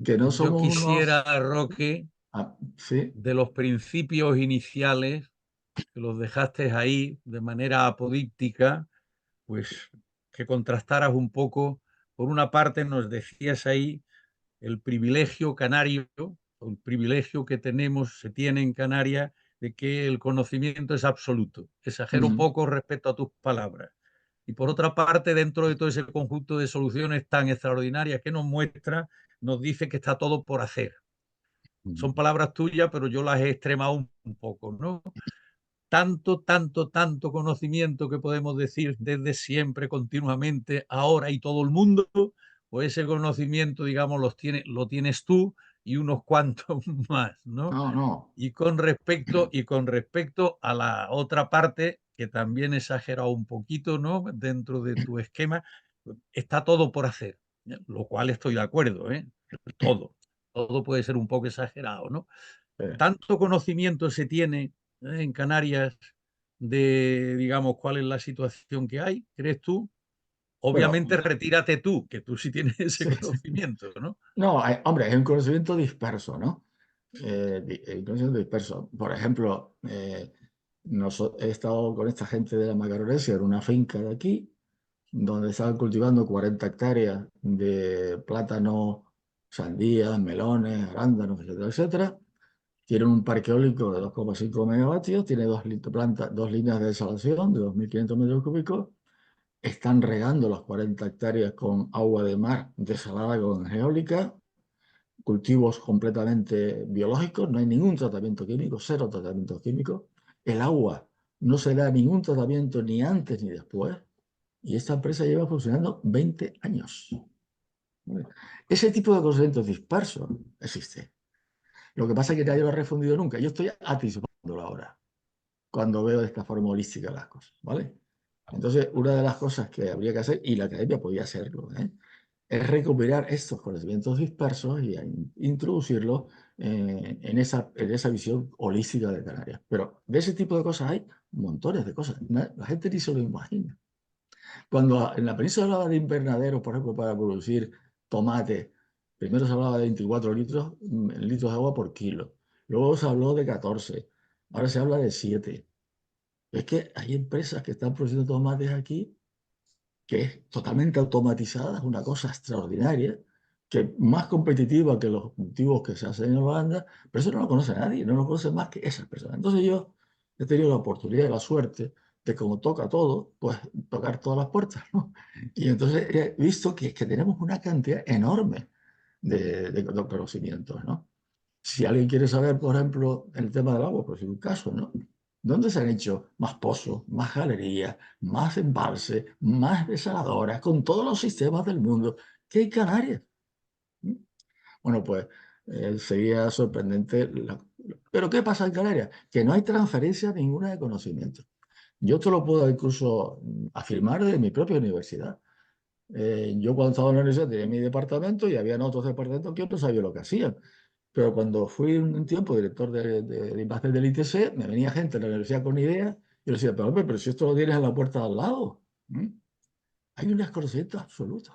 S2: Que no
S1: yo
S2: somos
S1: quisiera,
S2: unos...
S1: Roque,
S2: sí,
S1: de los principios iniciales, que los dejaste ahí de manera apodíctica, pues que contrastaras un poco. Por una parte, nos decías ahí el privilegio canario, o el privilegio que tenemos, se tiene en Canarias, de que el conocimiento es absoluto. Exagero
S2: ujú,
S1: poco respecto a tus palabras. Y por otra parte, dentro de todo ese conjunto de soluciones tan extraordinarias que nos muestra, nos dice que está todo por hacer. Son palabras tuyas, pero yo las he extremado un poco, ¿no? Tanto conocimiento que podemos decir desde siempre, continuamente, ahora y todo el mundo, pues ese conocimiento, digamos, lo tienes tú y unos cuantos más, ¿no?
S2: no, no.
S1: Y con respecto a la otra parte, que también he exagerado un poquito, ¿no? Dentro de tu esquema, está todo por hacer, lo cual estoy de acuerdo, ¿eh? Todo, todo puede ser un poco exagerado, ¿no? Tanto conocimiento se tiene en Canarias de, digamos, cuál es la situación que hay, ¿crees tú?
S2: Bueno,
S1: Obviamente retírate tú, que tú sí tienes ese
S2: sí.
S1: conocimiento, ¿no?
S2: No, hombre, es un conocimiento disperso, ¿no? Un conocimiento disperso. Por ejemplo, he estado con esta gente de la Macaronesia en una finca de aquí, donde estaban cultivando 40 hectáreas de plátano, sandías, melones, arándanos, etcétera, etcétera. Tienen un parque eólico de 2,5 megavatios, tiene dos líneas de desalación de 2.500 metros cúbicos. Están regando las 40 hectáreas con agua de mar desalada con energía eólica, cultivos completamente biológicos, no hay ningún tratamiento químico, cero tratamiento químico. El agua no se da ningún tratamiento ni antes ni después. Y esta empresa lleva funcionando 20 años. Ese tipo de conocimiento disperso existe. Lo que pasa es que nadie lo ha refundido nunca. Yo estoy atisbándolo ahora, cuando veo de esta forma holística las cosas, ¿vale? Entonces, una de las cosas que habría que hacer, y la academia podía hacerlo, es recopilar estos conocimientos dispersos y introducirlos en esa visión holística de Canarias. Pero de ese tipo de cosas hay montones de cosas. La gente ni se lo imagina. Cuando en la península se hablaba de invernaderos, por ejemplo, para producir tomate, primero se hablaba de 24 litros de agua por kilo. Luego se habló de 14. Ahora se habla de 7. Es que hay empresas que están produciendo tomates aquí que es totalmente automatizada, es una cosa extraordinaria, que más competitiva que los cultivos que se hacen en Holanda, pero eso no lo conoce nadie, no lo conoce más que esas personas. Entonces yo he tenido la oportunidad y la suerte de, como toca todo, pues tocar todas las puertas, ¿no? Y entonces he visto que tenemos una cantidad enorme de conocimientos, ¿no? Si alguien quiere saber, por ejemplo, el tema del agua, pues es un caso, ¿no? ¿Dónde se han hecho más pozos, más galerías, más embalses, más desaladoras, con todos los sistemas del mundo que hay en Canarias? Bueno, pues sería sorprendente. Pero ¿qué pasa en Canarias? Que no hay transferencia ninguna de conocimiento. Yo te lo puedo incluso afirmar de mi propia universidad. Yo cuando estaba en la universidad tenía mi departamento y había otros departamentos que yo no sabía lo que hacían. Pero cuando fui un tiempo director de imagen del ITC, me venía gente de la universidad con ideas y yo decía, pero hombre, pero si esto lo tienes a la puerta de al lado. Hay un desconocimiento absoluto.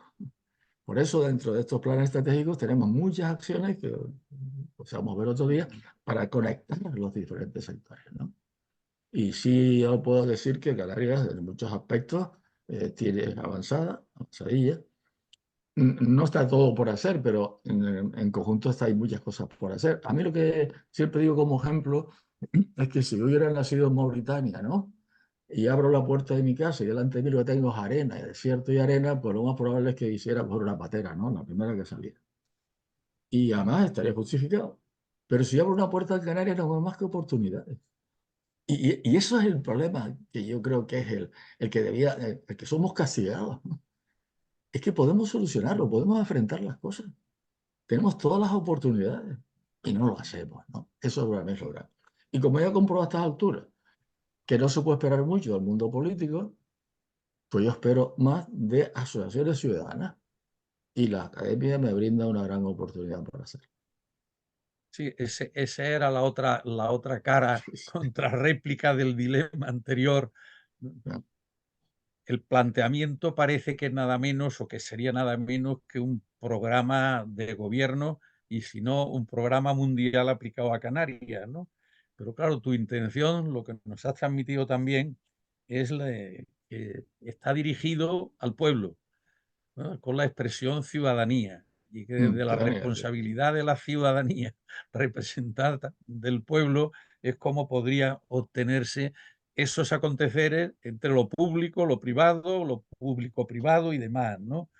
S2: Por eso dentro de estos planes estratégicos tenemos muchas acciones que pues, vamos a ver otro día para conectar los diferentes sectores, ¿no? Y sí, yo puedo decir que Canarias en muchos aspectos tiene avanzadilla. no está todo por hacer, pero en conjunto hay muchas cosas por hacer. A mí lo que siempre digo como ejemplo es que si yo hubiera nacido en Mauritania, ¿no? Y abro la puerta de mi casa y delante de mí lo que tengo es arena, desierto y arena, pues lo más probable es que hiciera por una patera, ¿no? La primera que saliera. Y además estaría justificado. Pero si abro una puerta en Canarias, no veo más que oportunidades. Y eso es el problema que yo creo que es el que debía, el que somos castigados, ¿no? Es que podemos solucionarlo, podemos enfrentar las cosas. Tenemos todas las oportunidades y no lo hacemos, ¿no? Eso es realmente lo grave. Y como ya comprobado a estas alturas que no se puede esperar mucho del mundo político, pues yo espero más de asociaciones ciudadanas y la academia me brinda una gran oportunidad para hacerlo.
S1: Sí, esa era la otra cara, contrarréplica del dilema anterior. El planteamiento parece que es nada menos o que sería nada menos que un programa de gobierno y si no, un programa mundial aplicado a Canarias, ¿no? Pero claro, tu intención, lo que nos has transmitido también, es que está dirigido al pueblo, ¿no? Con la expresión ciudadanía y que desde la
S2: Ciudadanía, sí.
S1: responsabilidad de la ciudadanía representada del pueblo es como podría obtenerse esos aconteceres entre lo público-privado y demás, ¿no?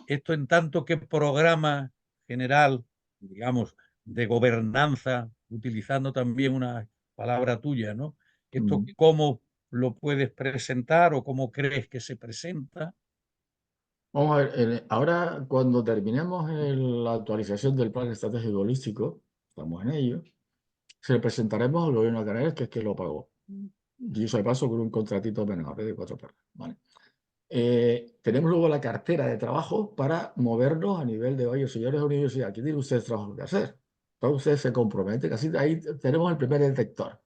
S1: Esto en tanto que programa general, digamos, de gobernanza, utilizando también una palabra tuya, ¿no? Esto cómo lo puedes presentar o cómo crees que se presenta.
S2: Vamos a ver, ahora cuando terminemos la actualización del Plan Estratégico Holístico, estamos en ello, se le presentaremos al gobierno de Canarias, que es que lo pagó. Y eso de paso con un contratito menor de 4 perras, ¿vale? Tenemos luego la cartera de trabajo para movernos a nivel de, oye, señores de universidad, aquí tienen ustedes trabajo que hacer. Todos ustedes se comprometen, así ahí tenemos el primer detector.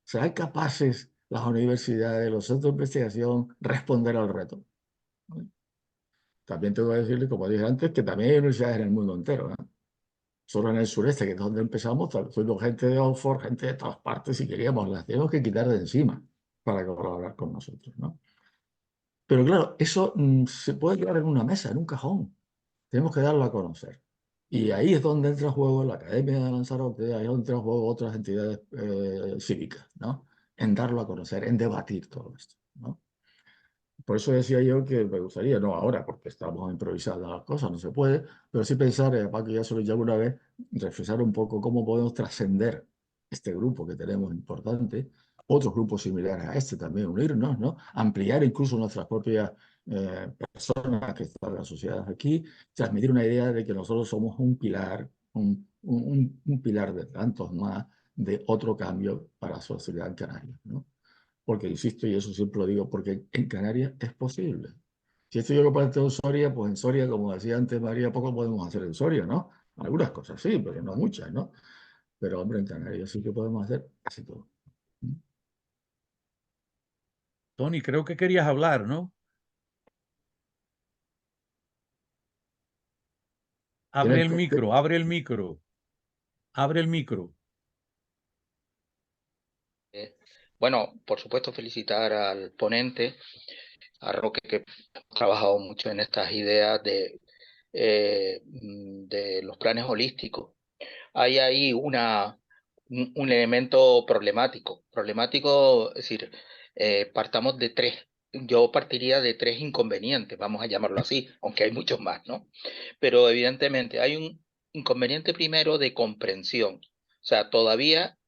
S2: ¿Serán capaces las universidades, los centros de investigación, responder al reto? ¿Vale? También tengo que decirle, como dije antes, que también hay universidades en el mundo entero, ¿eh? Solo en el sureste, que es donde empezamos, fuimos gente de Oxford, gente de todas partes, si queríamos, las tenemos que quitar de encima para colaborar con nosotros, ¿no? Pero claro, eso se puede llevar en una mesa, en un cajón. Tenemos que darlo a conocer. Y ahí es donde entra en juego la Academia de Lanzarote, ahí es donde entra en juego otras entidades cívicas, ¿no? En darlo a conocer, en debatir todo esto, ¿no? Por eso decía yo que me gustaría, no ahora, porque estamos improvisando las cosas, no se puede, pero sí pensar, aparte que ya se lo ya una vez, reflexionar un poco cómo podemos trascender este grupo que tenemos importante, otros grupos similares a este también, unirnos, ¿no? Ampliar incluso nuestras propias personas que están asociadas aquí, transmitir una idea de que nosotros somos un pilar, un pilar de tantos más de otro cambio para la sociedad canaria, ¿no? Porque insisto, y eso siempre lo digo, porque en Canarias es posible. Si esto yo lo planteo en Soria, pues en Soria, como decía antes María, poco podemos hacer en Soria, ¿no? Algunas cosas sí, pero no muchas, ¿no? Pero hombre, en Canarias sí que podemos hacer casi todo.
S1: Tony, creo que querías hablar, ¿no? Abre el micro, abre el micro, abre el micro.
S6: Bueno, por supuesto, felicitar al ponente, a Roque, que ha trabajado mucho en estas ideas de los planes holísticos. Hay ahí un elemento problemático, es decir, partamos de tres. Yo partiría de tres inconvenientes, vamos a llamarlo así, aunque hay muchos más, ¿no? Pero evidentemente hay un inconveniente primero de comprensión. O sea, todavía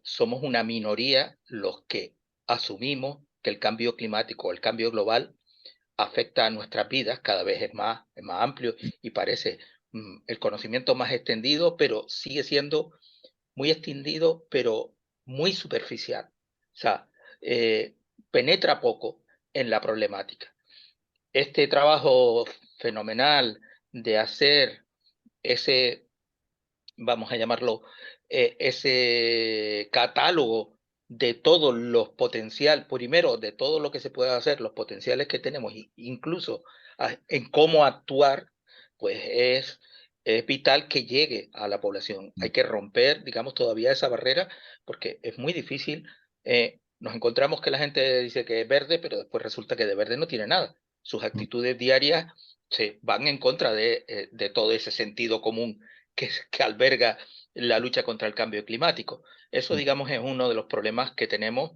S6: somos una minoría los que asumimos que el cambio climático o el cambio global afecta a nuestras vidas, cada vez es más amplio y parece el conocimiento más extendido, pero sigue siendo muy extendido, pero muy superficial. O sea, penetra poco en la problemática. Este trabajo fenomenal de hacer ese, vamos a llamarlo, ese catálogo de todos los potenciales, primero de todo lo que se puede hacer, los potenciales que tenemos, incluso en cómo actuar, pues es vital que llegue a la población. Hay que romper, digamos, todavía esa barrera, porque es muy difícil. Nos encontramos que la gente dice que es verde, pero después resulta que de verde no tiene nada. Sus actitudes diarias se van en contra de todo ese sentido común que alberga la lucha contra el cambio climático. Eso, digamos, es uno de los problemas que tenemos,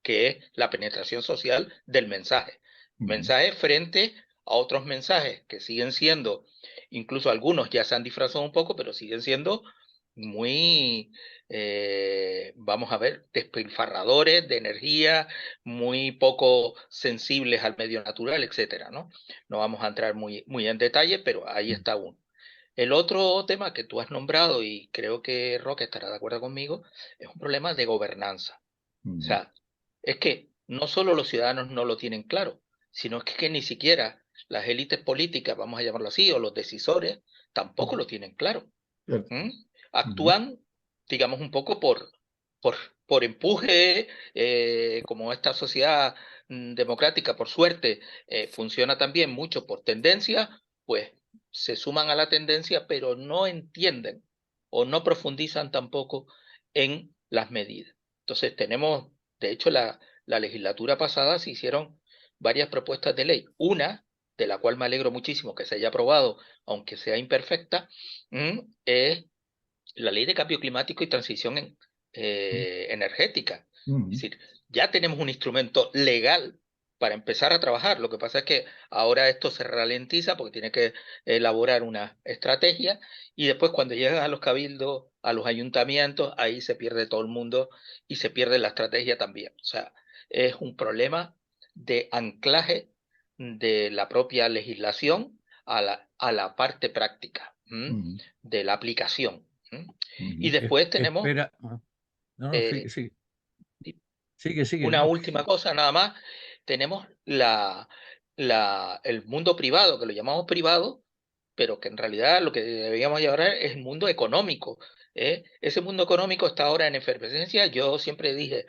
S6: que es la penetración social del mensaje. Mensaje frente a otros mensajes que siguen siendo, incluso algunos ya se han disfrazado un poco, pero siguen siendo muy, vamos a ver, despilfarradores de energía, muy poco sensibles al medio natural, etcétera, ¿no? No vamos a entrar muy en detalle, pero ahí está uno. El otro tema que tú has nombrado, y creo que Roque estará de acuerdo conmigo, es un problema de gobernanza. O sea, es que no solo los ciudadanos no lo tienen claro, sino que ni siquiera las élites políticas, vamos a llamarlo así, o los decisores, tampoco lo tienen claro. Actúan, digamos, un poco por empuje, como esta sociedad democrática, por suerte, funciona también mucho por tendencia, pues se suman a la tendencia, pero no entienden o no profundizan tampoco en las medidas. Entonces tenemos, de hecho, la legislatura pasada se hicieron varias propuestas de ley. Una, de la cual me alegro muchísimo que se haya aprobado, aunque sea imperfecta, es la ley de cambio climático y transición energética. Es decir, ya tenemos un instrumento legal para empezar a trabajar. Lo que pasa es que ahora esto se ralentiza porque tiene que elaborar una estrategia y después cuando llegan a los cabildos, a los ayuntamientos, ahí se pierde todo el mundo y se pierde la estrategia también. O sea, es un problema de anclaje de la propia legislación a la parte práctica de la aplicación. Y después tenemos
S1: Espera. No, sí, sí. Sigue.
S6: una
S1: No.
S6: última cosa nada más. Tenemos el mundo privado, que lo llamamos privado, pero que en realidad lo que deberíamos llamar es el mundo económico. Ese mundo económico está ahora en efervescencia. Yo siempre dije,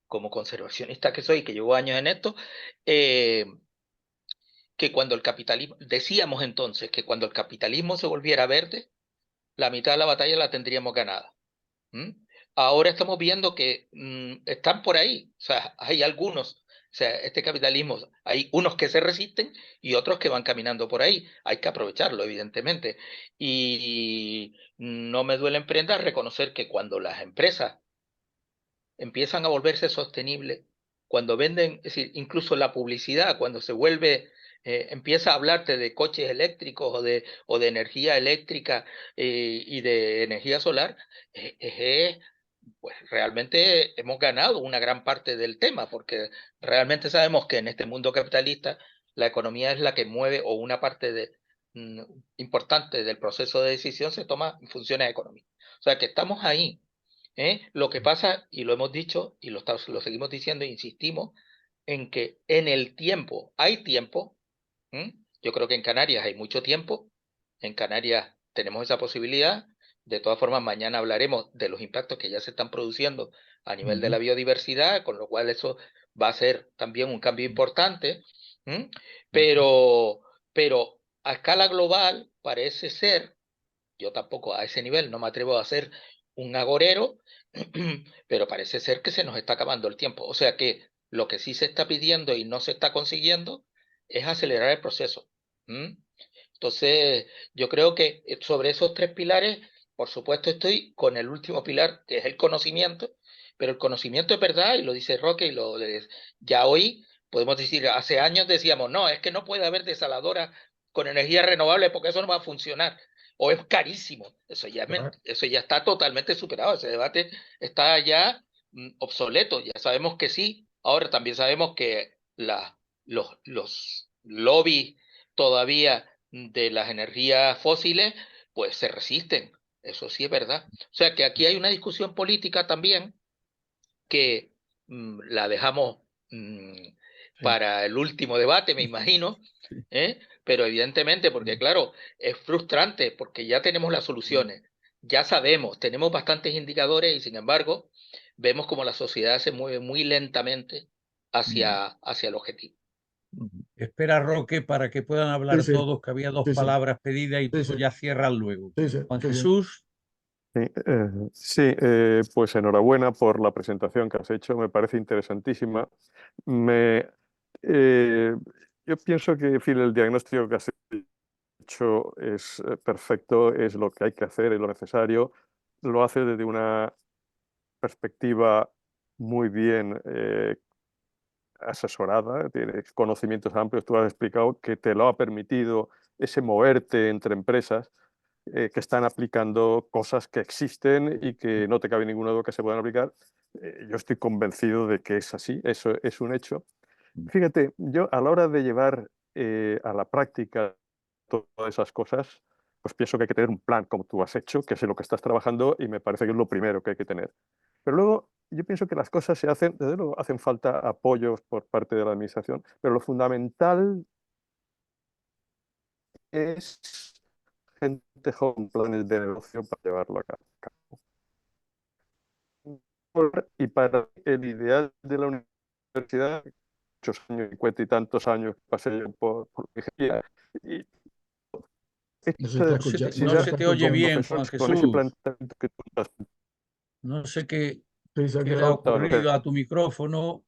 S6: como conservacionista que soy, que llevo años en esto, que cuando el capitalismo, decíamos entonces que cuando el capitalismo se volviera verde, la mitad de la batalla la tendríamos ganada. Ahora estamos viendo que están por ahí, o sea, hay algunos, o sea, este capitalismo, hay unos que se resisten y otros que van caminando por ahí, hay que aprovecharlo, evidentemente, y no me duele en prenda reconocer que cuando las empresas empiezan a volverse sostenibles, cuando venden, es decir, incluso la publicidad, cuando se vuelve, empieza a hablarte de coches eléctricos o de energía eléctrica y de energía solar, pues realmente hemos ganado una gran parte del tema, porque realmente sabemos que en este mundo capitalista la economía es la que mueve o una parte importante del proceso de decisión se toma en funciones económicas. O sea que estamos ahí. Lo que pasa, y lo hemos dicho, y lo seguimos diciendo e insistimos, en que en el tiempo, hay tiempo. Yo creo que en Canarias hay mucho tiempo, en Canarias tenemos esa posibilidad. De todas formas, mañana hablaremos de los impactos que ya se están produciendo a nivel de la biodiversidad, con lo cual eso va a ser también un cambio importante. Pero a escala global parece ser, yo tampoco a ese nivel no me atrevo a hacer un agorero, pero parece ser que se nos está acabando el tiempo. O sea que lo que sí se está pidiendo y no se está consiguiendo es acelerar el proceso. Entonces, yo creo que sobre esos tres pilares, por supuesto, estoy con el último pilar, que es el conocimiento, pero el conocimiento es verdad, y lo dice Roque, ya hoy podemos decir, hace años decíamos, no, es que no puede haber desaladoras con energía renovable porque eso no va a funcionar, o es carísimo. Eso ya está totalmente superado, ese debate está ya obsoleto, ya sabemos que sí. Ahora también sabemos que los lobbies todavía de las energías fósiles, pues se resisten. Eso sí es verdad. O sea que aquí hay una discusión política también que la dejamos para el último debate, me imagino, pero evidentemente, porque claro, es frustrante porque ya tenemos las soluciones, ya sabemos, tenemos bastantes indicadores y sin embargo vemos como la sociedad se mueve muy lentamente hacia el objetivo.
S1: Espera, Roque, para que puedan hablar todos, que había dos palabras pedidas y tú ya cierras luego. Juan Jesús.
S7: Sí, pues enhorabuena por la presentación que has hecho, me parece interesantísima. Yo pienso que, en fin, el diagnóstico que has hecho es perfecto, es lo que hay que hacer, es lo necesario. Lo hace desde una perspectiva muy bien asesorada, tienes conocimientos amplios, tú has explicado que te lo ha permitido ese moverte entre empresas que están aplicando cosas que existen y que no te cabe ninguna duda que se puedan aplicar. Yo estoy convencido de que es así, eso es un hecho. Fíjate, yo a la hora de llevar a la práctica todas esas cosas, pues pienso que hay que tener un plan como tú has hecho, que es en lo que estás trabajando y me parece que es lo primero que hay que tener. Pero luego yo pienso que las cosas se hacen, desde luego hacen falta apoyos por parte de la administración, pero lo fundamental es gente con planes de negocio para llevarlo a cabo. Y para el ideal de la universidad, muchos años, 50 y tantos años que pasé yo por ingeniería, y
S2: No se está
S1: No se
S2: escuchando,
S1: te,
S2: no
S1: no
S2: se
S1: se
S2: está
S1: te oye
S2: escuchando.
S1: bien,
S7: profesores
S1: Juan
S7: con ese
S1: Jesús.
S7: planteamiento que tú has
S1: No sé qué,
S2: Sí, se ha
S1: qué le ha
S2: quedado,
S7: comentado, no sé,
S1: ocurrido a tu micrófono.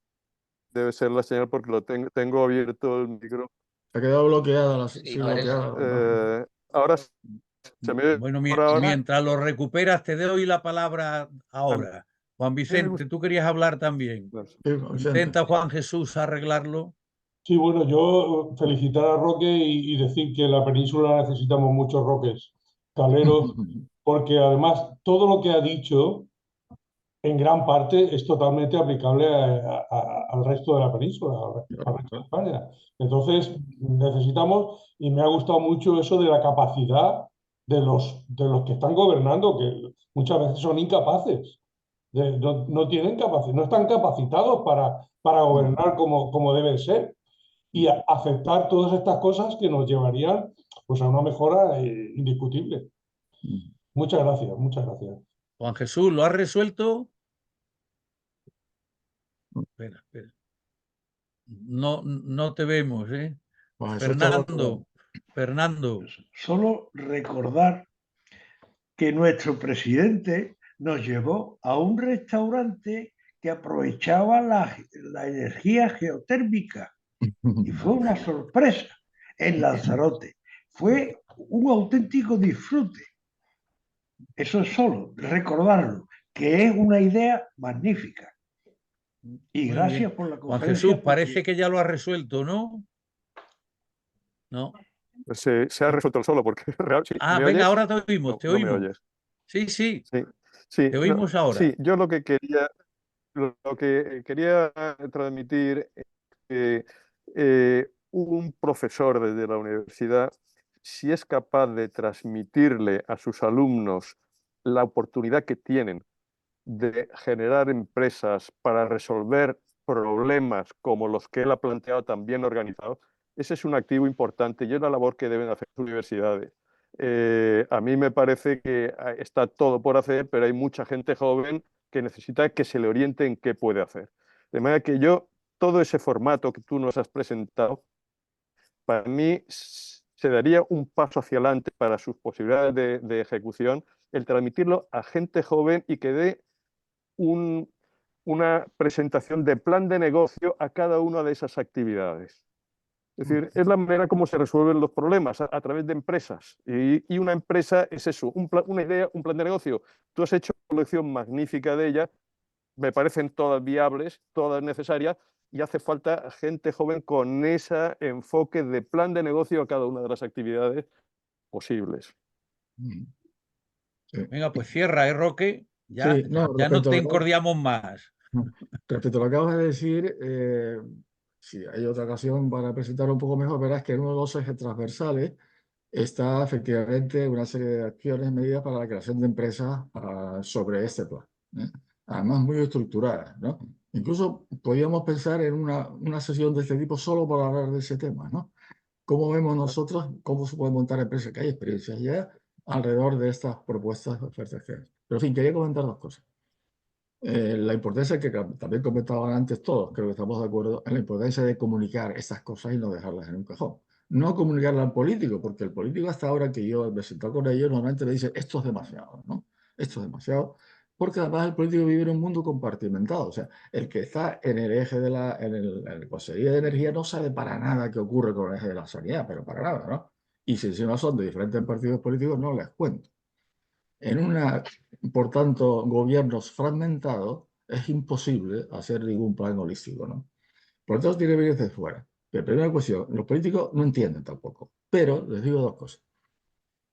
S7: debe ser la señal porque tengo abierto el micro.
S2: se ha quedado bloqueada, sí,
S6: Sí, parece.
S2: bloqueada la imagen.
S7: Ahora se me ve
S1: Bueno,
S7: por ahora.
S1: mientras lo recuperas, te doy la palabra
S7: A mí
S1: ahora. Juan
S7: me
S1: Vicente,
S7: gusta.
S1: tú querías hablar también.
S2: Sí, Vicente.
S1: Intenta, Juan Jesús, arreglarlo.
S5: Sí, bueno, yo felicitar a Roque y decir que en la península necesitamos muchos roques, caleros, porque además todo lo que ha dicho en gran parte es totalmente aplicable al resto de la península, al resto de España. Entonces, necesitamos, y me ha gustado mucho eso de la capacidad de los que están gobernando, que muchas veces son incapaces, no tienen capacidad, no están capacitados para gobernar como deben ser y aceptar todas estas cosas que nos llevarían pues, a una mejora indiscutible. Muchas gracias, muchas gracias.
S1: Juan Jesús, ¿lo has resuelto? Espera, espera. No te vemos, ¿eh?
S2: Pues eso está bloqueado.
S1: Fernando.
S8: Solo recordar que nuestro presidente nos llevó a un restaurante que aprovechaba la energía geotérmica y fue una sorpresa en Lanzarote. Fue un auténtico disfrute. Eso es solo recordarlo, que es una idea magnífica. Y
S1: Muy
S8: gracias
S1: bien.
S8: por la
S1: Juan
S8: conferencia.
S1: Jesús, parece que ya lo has resuelto, ¿no? No.
S7: Pues se ha resuelto el solo porque sí,
S1: Ah,
S7: ¿me
S1: venga,
S7: oyes?
S1: ahora te oímos,
S7: No,
S1: te
S7: no me
S1: oímos.
S7: oyes.
S1: Sí, sí,
S7: Sí, sí,
S1: te oímos ahora.
S7: sí, yo lo que quería transmitir es que un profesor desde la universidad, si es capaz de transmitirle a sus alumnos la oportunidad que tienen de generar empresas para resolver problemas como los que él ha planteado tan bien organizados, ese es un activo importante y es la labor que deben hacer las universidades. A mí me parece que está todo por hacer, pero hay mucha gente joven que necesita que se le oriente en qué puede hacer. De manera que todo ese formato que tú nos has presentado, para mí se daría un paso hacia adelante para sus posibilidades de ejecución, el transmitirlo a gente joven y que dé una presentación de plan de negocio a cada una de esas actividades. Es decir, es la manera como se resuelven los problemas a través de empresas. Y una empresa es eso, una idea, un plan de negocio. Tú has hecho una colección magnífica de ellas, me parecen todas viables, todas necesarias, y hace falta gente joven con ese enfoque de plan de negocio a cada una de las actividades posibles.
S2: Sí.
S1: Venga, pues cierra, Roque. Ya,
S2: Sí, no,
S1: ya no
S2: respecto
S1: te
S2: a lo que,
S1: encordiamos más.
S2: respecto a lo que acabas de decir, si hay otra ocasión para presentarlo un poco mejor, verás que en uno de los ejes transversales está efectivamente una serie de acciones, medidas para la creación de empresas sobre este plan, ¿eh? Además muy estructuradas, ¿no? Incluso podríamos pensar en una sesión de este tipo solo para hablar de ese tema, ¿no? ¿Cómo vemos nosotros cómo se puede montar empresas? Que hay experiencias ya alrededor de estas propuestas de ofertas que hay. Pero en fin, quería comentar dos cosas. La importancia que también comentaban antes todos, creo que estamos de acuerdo, en la importancia de comunicar estas cosas y no dejarlas en un cajón. No comunicarla al político, porque el político hasta ahora que yo me he sentado con ellos normalmente me dice esto es demasiado, ¿no? Esto es demasiado. porque además el político vive en un mundo compartimentado. O sea, el que está en el eje de en el Consejería de Energía no sabe para nada qué ocurre con el eje de la sanidad, pero para nada, ¿no? Y si encima son de diferentes partidos políticos, no les cuento. Por tanto, gobiernos fragmentados, es imposible hacer ningún plan holístico, ¿no? Por lo tanto, tiene que venir desde fuera. Pero primera cuestión, los políticos no entienden tampoco. Pero les digo dos cosas.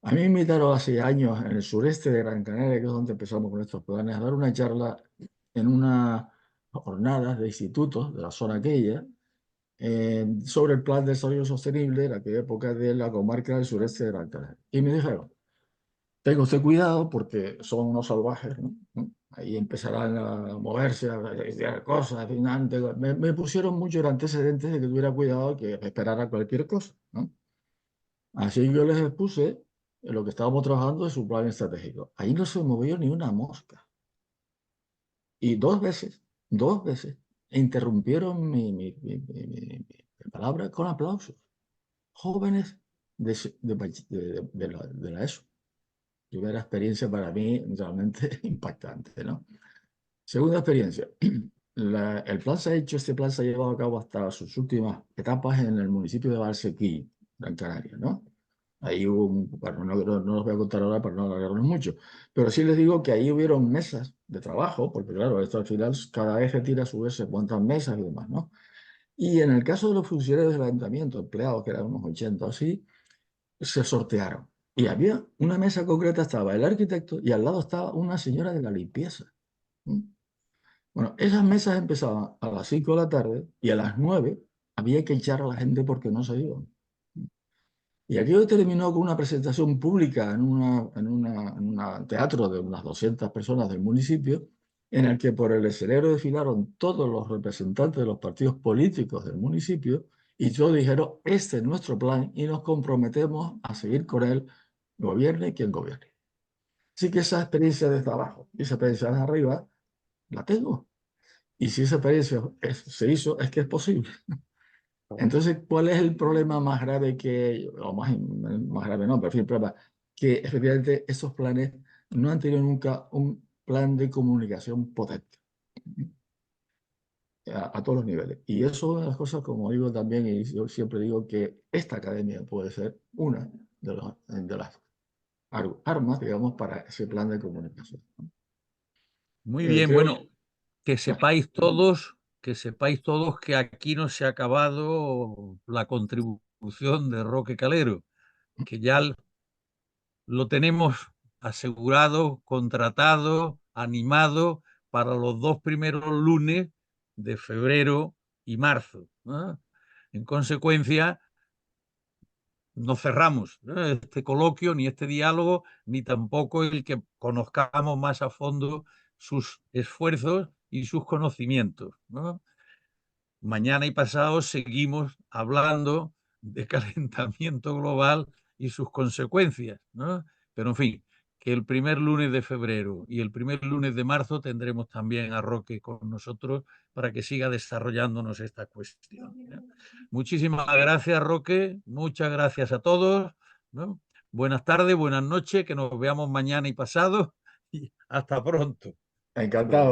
S2: A mí me invitaron hace años en el sureste de Gran Canaria, que es donde empezamos con estos planes, a dar una charla en unas jornadas de institutos de la zona aquella sobre el plan de desarrollo sostenible en aquella época de la comarca del sureste de Gran Canaria. Y me dijeron, tenga usted cuidado porque son unos salvajes, ¿no? Ahí empezarán a moverse, a decir cosas. Me pusieron muchos antecedentes de que tuviera cuidado, que esperara cualquier cosa, ¿no? Así que yo les expuse lo que estábamos trabajando de su plan estratégico. Ahí no se movió ni una mosca. Y dos veces, interrumpieron mi palabra con aplausos. Jóvenes de la ESO. Primera experiencia para mí realmente impactante, ¿no? Segunda experiencia. El plan se ha hecho, este plan se ha llevado a cabo hasta sus últimas etapas en el municipio de Valsequí, Gran Canaria, ¿no? Ahí hubo, bueno, no los voy a contar ahora para no alargarnos mucho, pero sí les digo que ahí hubieron mesas de trabajo, porque claro, esto al final cada vez se tira a su vez se cuentan mesas y demás, ¿no? Y en el caso de los funcionarios del ayuntamiento, empleados, que eran unos 80 o así, se sortearon. Y había una mesa concreta, estaba el arquitecto y al lado estaba una señora de la limpieza. Bueno, esas mesas empezaban a las 5 de la tarde y a las 9 había que echar a la gente porque no se iban. Y aquello terminó con una presentación pública en un teatro de unas 200 personas del municipio, en el que por el escenario desfilaron todos los representantes de los partidos políticos del municipio y todos dijeron, este es nuestro plan y nos comprometemos a seguir con él, gobierne quien gobierne. Así que esa experiencia desde abajo y esa experiencia desde arriba la tengo. Y si esa experiencia se hizo, es que es posible. Entonces, ¿cuál es el problema más grave o más grave no, pero en fin, el problema, que efectivamente esos planes no han tenido nunca un plan de comunicación potente a todos los niveles. Y eso es una de las cosas, como digo también, y yo siempre digo que esta academia puede ser una de las armas, digamos, para ese plan de comunicación.
S1: Muy bien, bueno, que sepáis todos que aquí no se ha acabado la contribución de Roque Calero, que ya lo tenemos asegurado, contratado, animado para los 2 primeros lunes de febrero y marzo, ¿no? En consecuencia, no cerramos este coloquio, ni este diálogo, ni tampoco el que conozcamos más a fondo sus esfuerzos y sus conocimientos, ¿no? Mañana y pasado seguimos hablando de calentamiento global y sus consecuencias, ¿no? Pero en fin, que el primer lunes de febrero y el primer lunes de marzo tendremos también a Roque con nosotros para que siga desarrollándonos esta cuestión, ¿no? Muchísimas gracias, Roque. Muchas gracias a todos, ¿no? Buenas tardes, buenas noches, que nos veamos mañana y pasado y hasta pronto.
S2: Encantado.